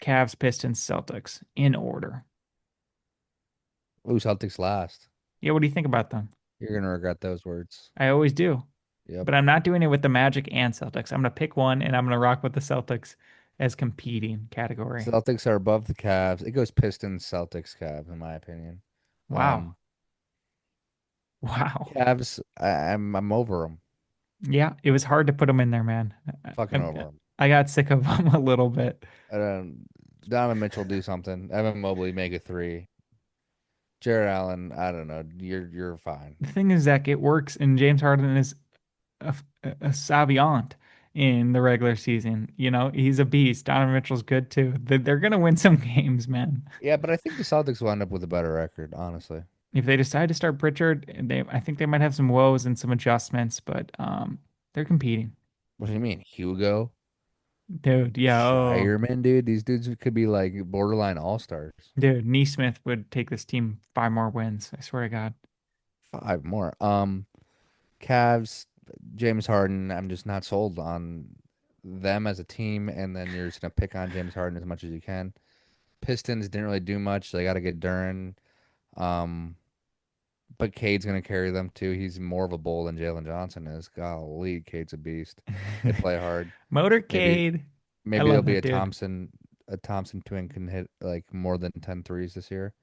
Cavs, Pistons, Celtics in order. Ooh, Celtics last. Yeah, what do you think about them? You're gonna regret those words. I always do. Yep. But I'm not doing it with the Magic and Celtics. I'm gonna pick one and I'm gonna rock with the Celtics as competing category. Celtics are above the Cavs. It goes Pistons, Celtics, Cavs, in my opinion. Wow. Um, Wow. Cavs, I'm over them. Yeah, it was hard to put them in there, man. Fucking over them. I got sick of them a little bit. Donovan Mitchell do something. Evan Mobley make a three. Jared Allen, I don't know. You're fine. The thing is, Zach, it works, and James Harden is a savant in the regular season. You know, he's a beast. Donovan Mitchell's good too. They're gonna win some games, man. Yeah, but I think the Celtics will end up with a better record, honestly. If they decide to start Pritchard, I think they might have some woes and some adjustments, but they're competing. What do you mean, Hugo? Dude, yeah, oh, Shireman, dude. These dudes could be like borderline all-stars. dude, Neesmith would take this team 5 more wins. I swear to God. Five more. Cavs, James Harden. I'm just not sold on them as a team, and then you're just gonna pick on James Harden as much as you can. Pistons didn't really do much. They got to get Duran. Um, but Cade's gonna carry them too. He's more of a bull than Jalen Johnson is. Golly, Cade's a beast. They play hard. Maybe Motorcade. I maybe there'll love be that dude. A Thompson twin can hit like more than 10 threes this year.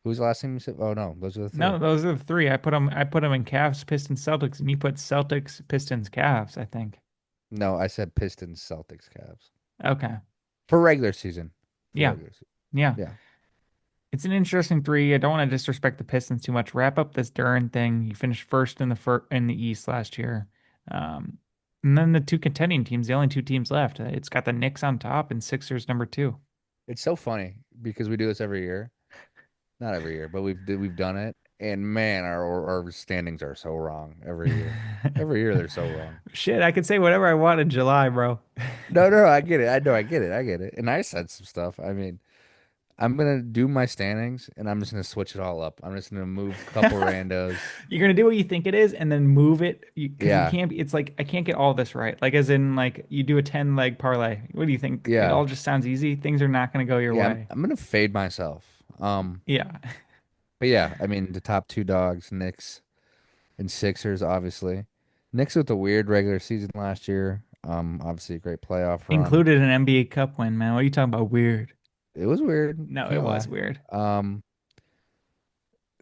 Who's the last team you said? Oh no, those are the No, three. those are the three. I put them in Cavs, Pistons, Celtics, and you put Celtics, Pistons, Cavs, I think. No, I said Pistons, Celtics, Cavs Okay. for regular season. For Yeah. regular season. Yeah. Yeah. It's an interesting three. I don't want to disrespect the Pistons too much. Wrap up this Duran thing. You finished first in the East last year. Um, and then the two contending teams, the only two teams left. It's got the Knicks on top and Sixers number two. It's so funny because we do this every year. Not every year, but we've done it. And man, our standings are so wrong every year. Every year they're so wrong. Shit, I could say whatever I want in July, bro. No, no, I get it. I know, I get it. I get it. And I said some stuff. I mean, I'm gonna do my standings and I'm just gonna switch it all up. I'm just gonna move a couple randos. You're gonna do what you think it is and then move it because you Yeah, can't be. It's like I can't get all this right. Like as in like you do a 10 leg parlay. What do you think? It yeah, all just sounds easy. Things are not gonna go your yeah. I'm, way. I'm gonna fade myself. Yeah. But yeah, I mean the top two dogs, Knicks and Sixers, obviously. Knicks with a weird regular season last year. Obviously a great playoff run. Included an NBA Cup win, man. What are you talking about? Weird. It was weird, No, it can't was lie. weird.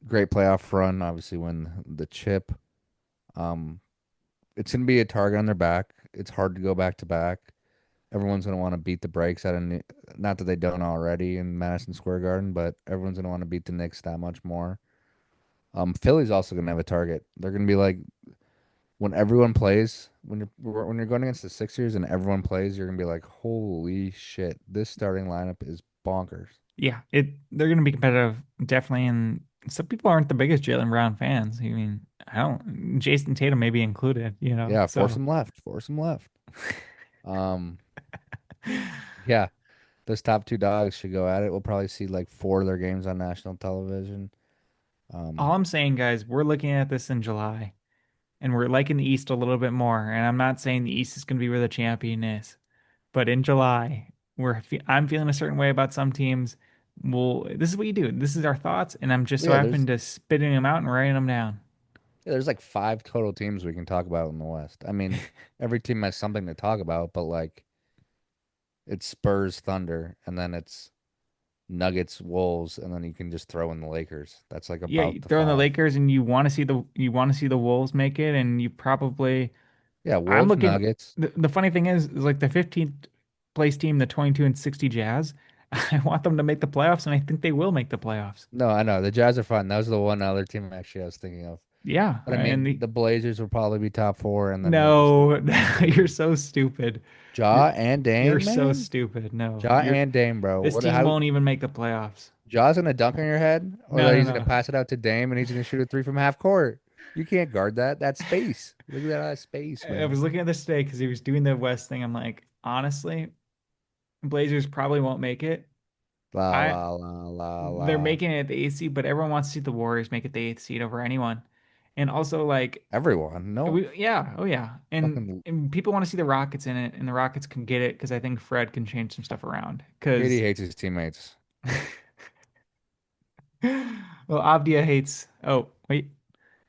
Great playoff run, obviously win the chip. Um, it's gonna be a target on their back. It's hard to go back to back. Everyone's gonna want to beat the brakes out of not that they don't already in Madison Square Garden, but everyone's gonna want to beat the Knicks that much more. Philly's also gonna have a target. They're gonna be like when everyone plays, when you're going against the Sixers and everyone plays, you're gonna be like, holy shit, this starting lineup is bonkers. Yeah, they're gonna be competitive, definitely. And some people aren't the biggest Jaylen Brown fans. I mean, I don't. Jason Tatum maybe included, you know. Yeah, force So them left, force them left. Um, yeah, those top two dogs should go at it. We'll probably see like four of their games on national television. all Um, I'm saying, guys, we're looking at this in July, and we're liking the East a little bit more. And I'm not saying the East is gonna be where the champion is, but in July, I'm feeling a certain way about some teams. Well, this is what you do. This is our thoughts, and I'm just so yeah, happen to spitting them out and writing them down. there's like five total teams we can talk about in the West. I mean, every team has something to talk about, but like it's Spurs, Thunder, and then it's Nuggets, Wolves, and then you can just throw in the Lakers. That's like Yeah, about you the throw in the five. Lakers and you want to see the Wolves make it, and you probably Yeah, I'm Wolves, looking. Nuggets. The funny thing is like the 15th place team, the 22 and 60 Jazz. I want them to make the playoffs, and I think they will make the playoffs. No, I know the Jazz are fun. That was the one other team actually I was thinking of. Yeah, But I and mean, the the Blazers will probably be top four, and then you'll just no, you're so stupid. You're Ja and you're Dame, so man. stupid. No, Ja you're and Dame, bro. this What? team How? won't even make the playoffs. Ja's gonna dunk on your head, or No, that no, he's gonna no. pass it out to Dame and he's gonna shoot a three from half court. You can't guard that. That's space. Look at that space, I was man. looking at this today because he was doing the West thing. I'm like, honestly, Blazers probably won't make it. La I la la la They're la. making it at the eighth seed, but everyone wants to see the Warriors make it the eighth seed over anyone. And also, like, Everyone. No yeah, oh yeah, fucking and people want to see the Rockets in it, and the Rockets can get it because I think Fred can change some stuff around. KD Because hates his teammates. well, Avdia hates. Oh wait,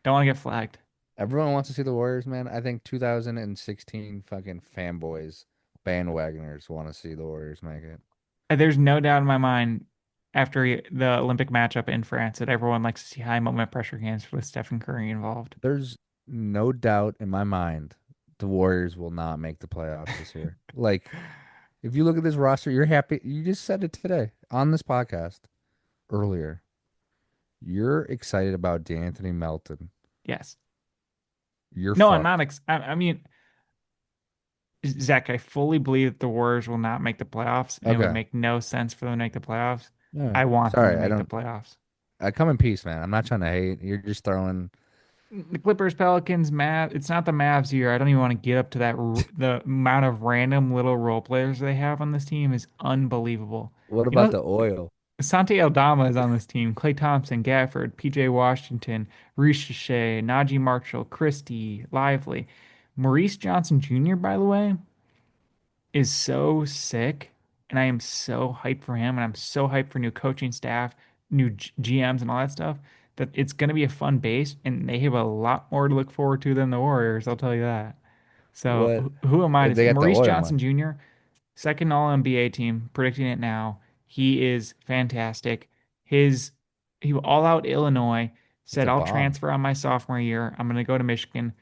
don't want to get flagged. Everyone wants to see the Warriors, man. I think 2016 fucking fanboys, bandwagoners want to see the Warriors make it. There's no doubt in my mind after the Olympic matchup in France that everyone likes to see high moment pressure games with Stephen Curry involved. There's no doubt in my mind the Warriors will not make the playoffs this year. Like, if you look at this roster, you're happy. You just said it today on this podcast earlier. You're excited about DeAnthony Melton. Yes. You're No, I'm not. fucked. I mean, Zach, I fully believe that the Warriors will not make the playoffs, and it would Okay. make no sense for them to make the playoffs. Yeah. I want them to Sorry, I make the don't. playoffs. I come in peace, man. I'm not trying to hate. You're just throwing. The Clippers, Pelicans, Mavs. It's not the Mavs year. I don't even want to get up to that. The amount of random little role players they have on this team is unbelievable. What You about know, the oil? Santi Aldama is on this team. Klay Thompson, Gafford, PJ Washington, Reece Shea, Najee Marshall, Christie, Lively. Maurice Johnson Jr., by the way, is so sick. And I am so hyped for him. And I'm so hyped for new coaching staff, new GMs, and all that stuff. That it's going to be a fun base. And they have a lot more to look forward to than the Warriors. I'll tell you that. So What? who am I to They say? got the Maurice oil Johnson money. Jr., second All NBA team, predicting it now. He is fantastic. His he all out Illinois, It's said a I'll bomb. transfer on my sophomore year. I'm gonna go to Michigan.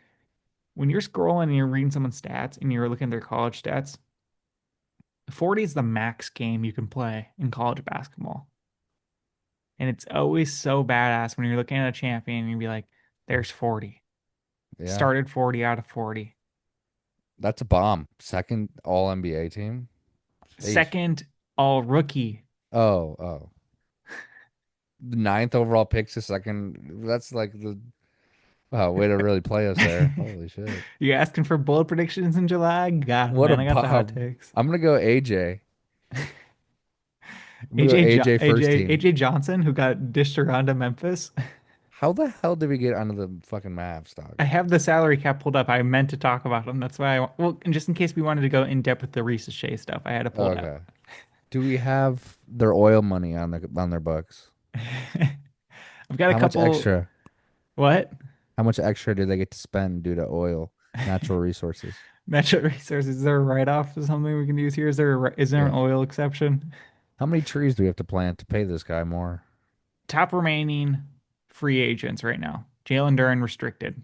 When you're scrolling and you're reading someone's stats and you're looking at their college stats, 40 is the max game you can play in college basketball. And it's always so badass when you're looking at a champion and you be like, there's 40. Yeah, Started 40 out of 40. that's a bomb. Second All NBA team. Sheesh. Second all rookie. Oh, oh. The ninth overall pick's the second. That's like the wow, way to really play us there. Holy shit. You asking for bold predictions in July? Got 'em, What a man. I got the hot bomb. takes. I'm gonna go AJ. I'm gonna go AJ jo AJ first AJ team. AJ Johnson, who got dished around to Memphis. How the hell did we get onto the fucking Mavs, dog? I have the salary cap pulled up. I meant to talk about him. That's why well, and just in case we wanted to go in depth with the Reese Shea stuff, I had to pull it up. Okay. Do we have their oil money on their books? I've got a How much couple. extra? What? How much extra do they get to spend due to oil, natural resources? Natural resources. Is there a write-off or something we can use here? Is there an Yeah. oil exception? How many trees do we have to plant to pay this guy more? Top remaining free agents right now. Jalen Duren restricted.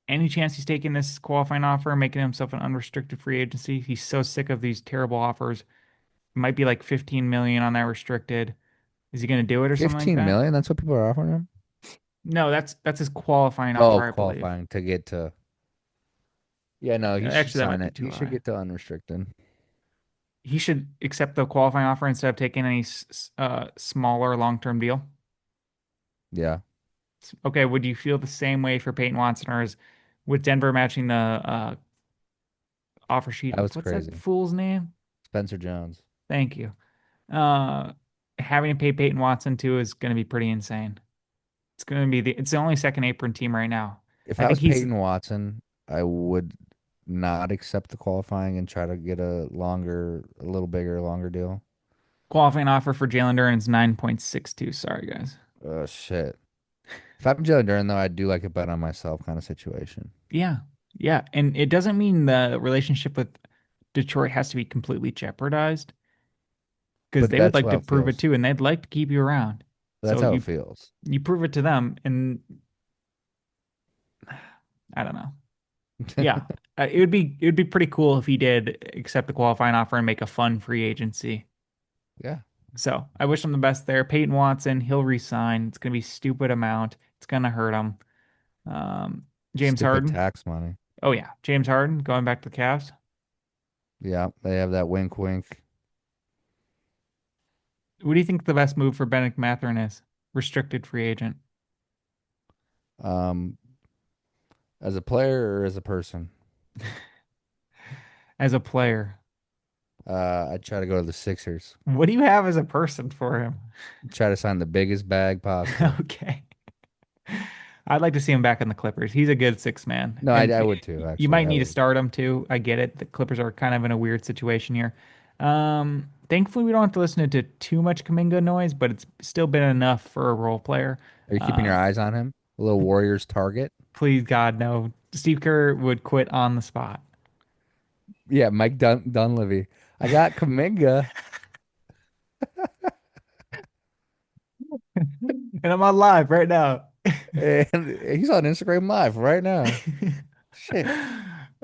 Any chance he's taking this qualifying offer, making himself an unrestricted free agency? He's so sick of these terrible offers. It might be like 15 million on that restricted. Is he going to do it or something like 15 that? million? That's what people are offering him? No, that's his qualifying Oh, offer, I believe. qualifying to get to. Yeah, no, he should Actually, that sign might be it. too He should high. get to unrestricted. He should accept the qualifying offer instead of taking any smaller long-term deal. Yeah, Okay, would you feel the same way for Peyton Watson, or is with Denver matching the offer sheet that with was what's that crazy. fool's name? Spencer Jones. Thank you. Uh, Having to pay Peyton Watson too is going to be pretty insane. It's the only second apron team right now. If I I think was he's Peyton Watson, I would not accept the qualifying and try to get a little bigger, longer deal. qualifying offer for Jalen Duren is 9.62. Sorry, guys. Shit. If I'm Jalen Duren, though, I do like a bet on myself kind of situation. Yeah. Yeah. And it doesn't mean the relationship with Detroit has to be completely jeopardized because But they would that's like how to it prove it feels. too, and they'd like to keep you around. That's So how it feels. you prove it to them, and I don't know. Yeah. It would be pretty cool if he did accept the qualifying offer and make a fun free agency. Yeah. So I wish him the best there. Peyton Watson, he'll resign. It's gonna be stupid amount. It's gonna hurt him. Um, James Stupid Harden. tax money. Oh yeah, James Harden going back to the Cavs. Yeah, they have that wink wink. What do you think the best move for Bennett Mathurin is? Restricted free agent. As a player or as a person? as a player. I'd try to go to the Sixers. What do you have as a person for him? Try to sign the biggest bag possible. Okay. I'd like to see him back in the Clippers. He's a good six man. No, And I would too, you actually. might I need to would. start him too. I get it. The Clippers are kind of in a weird situation here. Thankfully, we don't have to listen to too much Kaminga noise, but it's still been enough for a role player. Are you keeping your Uh, eyes on him? A little Warriors target? please, God, no. Steve Kerr would quit on the spot. Yeah, Mike Dunleavy. I got Kaminga, And I'm on live right now. and he's on Instagram Live right now. Shit,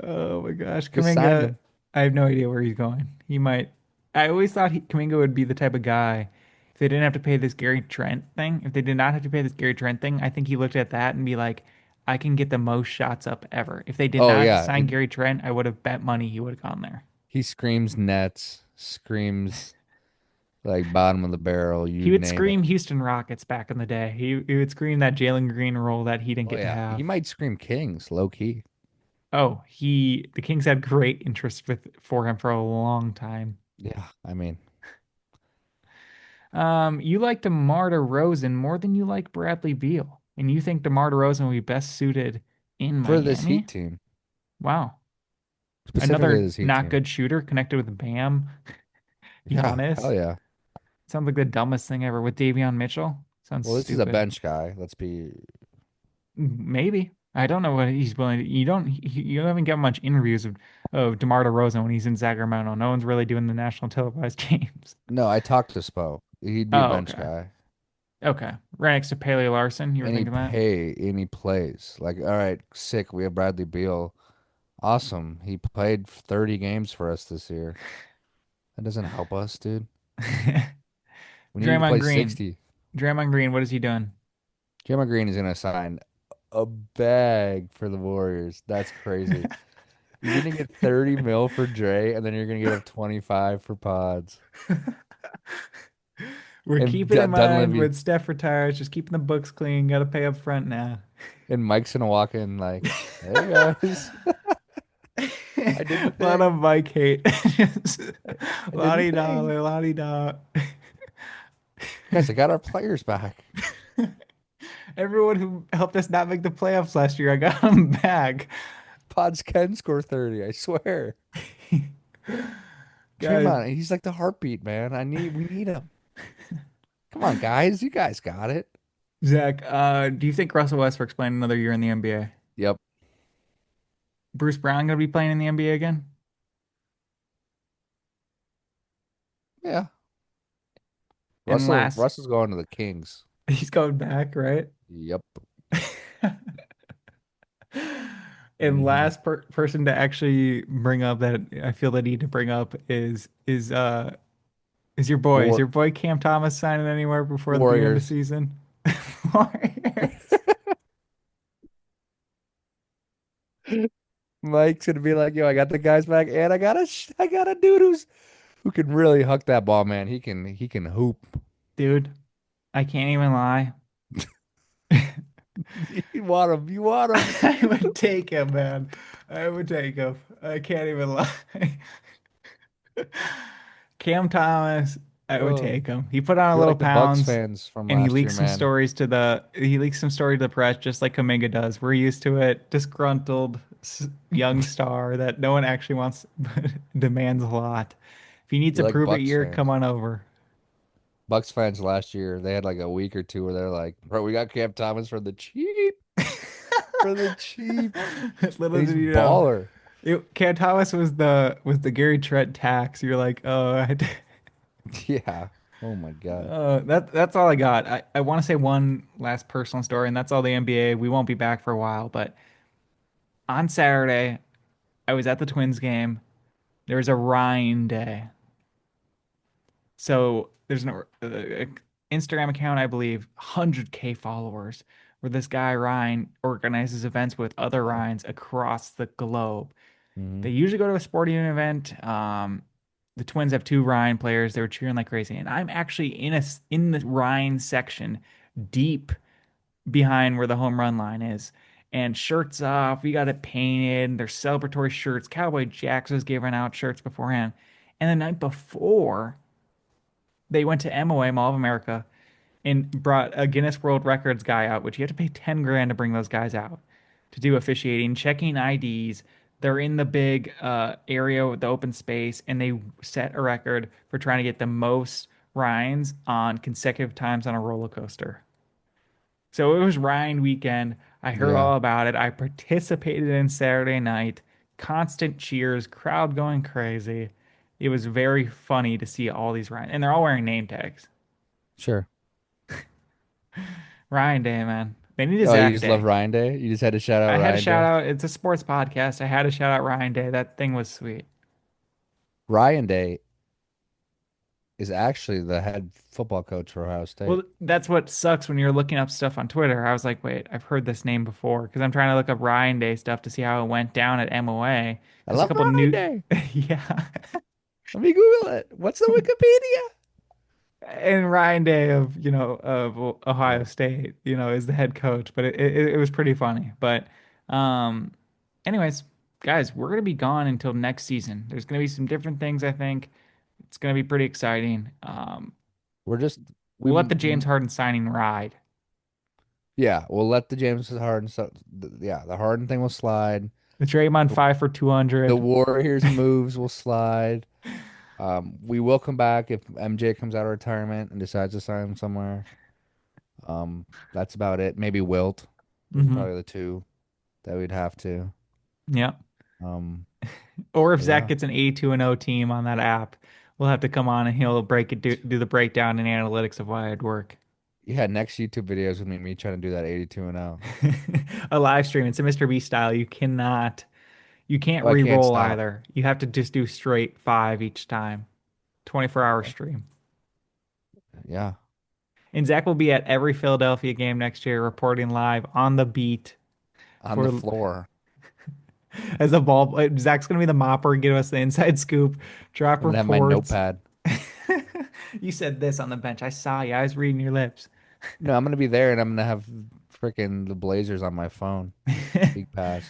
Oh my gosh, just signed Kaminga. him. I have no idea where he's going. He might. I always thought Kaminga would be the type of guy. If they didn't have to pay this Gary Trent thing, if they did not have to pay this Gary Trent thing, I think he looked at that and be like, I can get the most shots up ever. If they did Oh not yeah, sign Gary Trent, I would have bet money he would have gone there. he screams nets, screams like bottom of the barrel, He you would name it. scream Houston Rockets back in the day. He would scream that Jalen Green role that he didn't Oh get to yeah, he have. might scream Kings, low key. Oh, the Kings had great interest for him for a long time. Yeah, I mean, You like DeMar DeRozan more than you like Bradley Beal, and you think DeMar DeRozan will be best suited in for this Heat Miami? team, Wow, specifically another this Heat not team. good shooter connected with Bam, Yeah, hell Giannis. yeah. Sounds like the dumbest thing ever with Davion Mitchell. Sounds Well, this is a stupid. bench guy. Let's be. Maybe I don't know what he's willing to. You haven't got much interviews of DeMar DeRozan when he's in Sacramento. No one's really doing the national televised games. No, I talked to Spo. He'd be a Oh, bench okay, guy. okay. Right next to Paley Larson. You were Any thinking that? pay, any plays. Like, all right, sick. We have Bradley Beal. Awesome. He played 30 games for us this year. That doesn't help us, dude. We need to Draymond play Green. 60. Draymond Green, what is he doing? Draymond Green is gonna sign a bag for the Warriors. That's crazy. You're gonna get 30 mil for Dre, and then you're gonna give up 25 for Pods. We're And keeping in mind Dunleavy when Steph retires, just keeping the books clean. Got to pay up front now. and Mike's gonna walk in like, hey guys, I did the A lot of thing. Mike hate. Just I did the la-di da, thing. la-di da. Guys, I got our players back. Everyone who helped us not make the playoffs last year, I got them back. Pods can score 30, I swear. Guys, Draymond, he's like the heartbeat, man. We need him. Come on, guys. You guys got it. Zach, do you think Russell Westbrook's playing another year in the NBA? Yep. Bruce Brown gonna be playing in the NBA again? Yeah. And last, Russell's going to the Kings. he's going back, right? Yep. And Hmm. last person to actually bring up that I feel the need to bring up is your boy. Is War your boy Cam Thomas signing anywhere before the beginning of the Warriors. season? Warriors. Mike's gonna be like, yo, I got the guys back, and I got a dude who can really huck that ball, man. He can hoop. Dude, I can't even lie. You want him. You want him. I would take him, man. I would take him. I can't even lie. Cam Thomas, I would Oh, take him. He put on a you're little like the Bucks pounds fans from and last year, man. he leaks some story to the press just like Kaminga does. We're used to it. Disgruntled young star that no one actually wants but demands a lot. If you need You're to like prove it Bucks here, come fans. on over. Bucks fans last year, they had like a week or two where they're like, bro, we got Cam Thomas for the cheap, for the cheap. Little And he's did you know, baller. Cam Thomas was the Gary Trent tax. You're like, oh, Yeah. Oh my God. that's all I got. I want to say one last personal story, and that's all the NBA. We won't be back for a while, but on Saturday, I was at the Twins game. There was a Ryan Day. So there's an Instagram account, I believe, 100K followers, where this guy Ryan organizes events with other Ryans across the globe. Hmm. They usually go to a sporting event. The Twins have two Ryan players. They were cheering like crazy, and I'm actually in the Ryan section, deep behind where the home run line is. and shirts off. We got it painted. There's celebratory shirts. Cowboy Jacks was giving out shirts beforehand. And the night before, they went to MOA, Mall of America, and brought a Guinness World Records guy out, which you have to pay 10 grand to bring those guys out to do officiating, checking IDs. They're in the big area with the open space, and they set a record for trying to get the most rinds on consecutive times on a roller coaster. So it was Rhine weekend. I heard Yeah, all about it. I participated in Saturday night. Constant cheers, crowd going crazy. It was very funny to see all these Ryan, and they're all wearing name tags. sure. Ryan Day, man. They need a Oh, you Zach just love Day. Ryan Day? You just had to shout out I had to Ryan shout Day? out. It's a sports podcast. I had to shout out Ryan Day. That thing was sweet. Ryan Day is actually the head football coach for Ohio State. Well, that's what sucks when you're looking up stuff on Twitter. I was like, wait, I've heard this name before because I'm trying to look up Ryan Day stuff to see how it went down at MOA. I Because a love couple Ryan new, Day. yeah. Let me Google it. What's the Wikipedia? And Ryan Day of Ohio Yeah. State, is the head coach, but it was pretty funny. But um, anyways, guys, we're gonna be gone until next season. There's gonna be some different things. I think it's gonna be pretty exciting. We're just we We'll let the James Harden signing ride. yeah, we'll let the James Harden stuff. Yeah, the Harden thing will slide. The Draymond The, 5 for the 200. Warriors moves will slide. We will come back if MJ comes out of retirement and decides to sign somewhere. That's about it. Maybe Wilt. Those are Hmm. probably the two that we'd have to. Yeah. Um, Or if but Zach yeah. gets an 82-0 team on that app, we'll have to come on and he'll do the breakdown and analytics of why it'd work. Yeah, next YouTube videos with me trying to do that 82 and 0. A live stream. It's a Mr. Beast style. You can't Oh, I can't re-roll stop. either. You have to just do straight five each time. 24-hour stream. Yeah, And Zach will be at every Philadelphia game next year, reporting live on the beat on the for floor as a ball. Zach's gonna be the mopper, give us the inside scoop, drop and have my reports. notepad. You said this on the bench. I saw you. I was reading your lips. No, I'm gonna be there and I'm gonna have freaking the Blazers on my phone. League pass.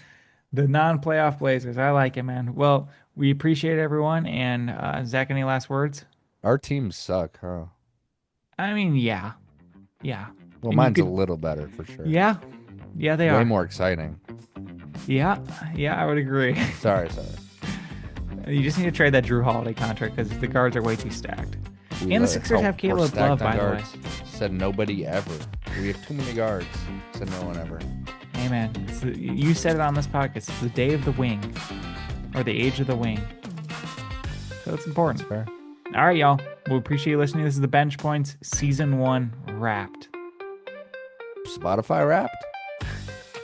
The non-playoff Blazers. I like it, man. Well, we appreciate everyone. And Zach, any last words? Our teams suck, huh? I mean, yeah, yeah. Well, And you mine's a could, little better for sure. yeah, yeah, they Way are. more exciting. Yeah, yeah, I would agree. Sorry, sorry. You just need to trade that Drew Holiday contract because the guards are way too stacked. We And the let Sixers help. have We're Caleb Love, stacked on by the way. guards. Said nobody ever. We have too many guards. Said no one ever. Hey, man, you said it on this podcast. It's the day of the wing, or the age of the wing. So it's That's important. fair. All right, y'all. We appreciate you listening. This is the Bench Points Season 1 wrapped. Spotify Wrapped.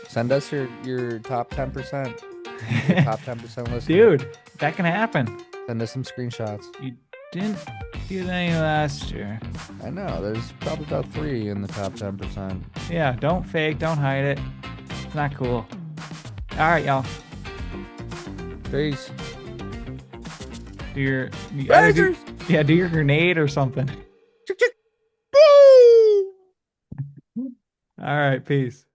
Send us your top 10%. Your top 10% listener. Dude, that can happen. Send us some screenshots. You didn't get any last year. I know. There's probably about 3 in the top 10%. Yeah, don't fake, don't hide it. It's not cool. All right, y'all. Peace. You either Blazers! do your grenade or something. Chick, chick. Boo! All right, peace.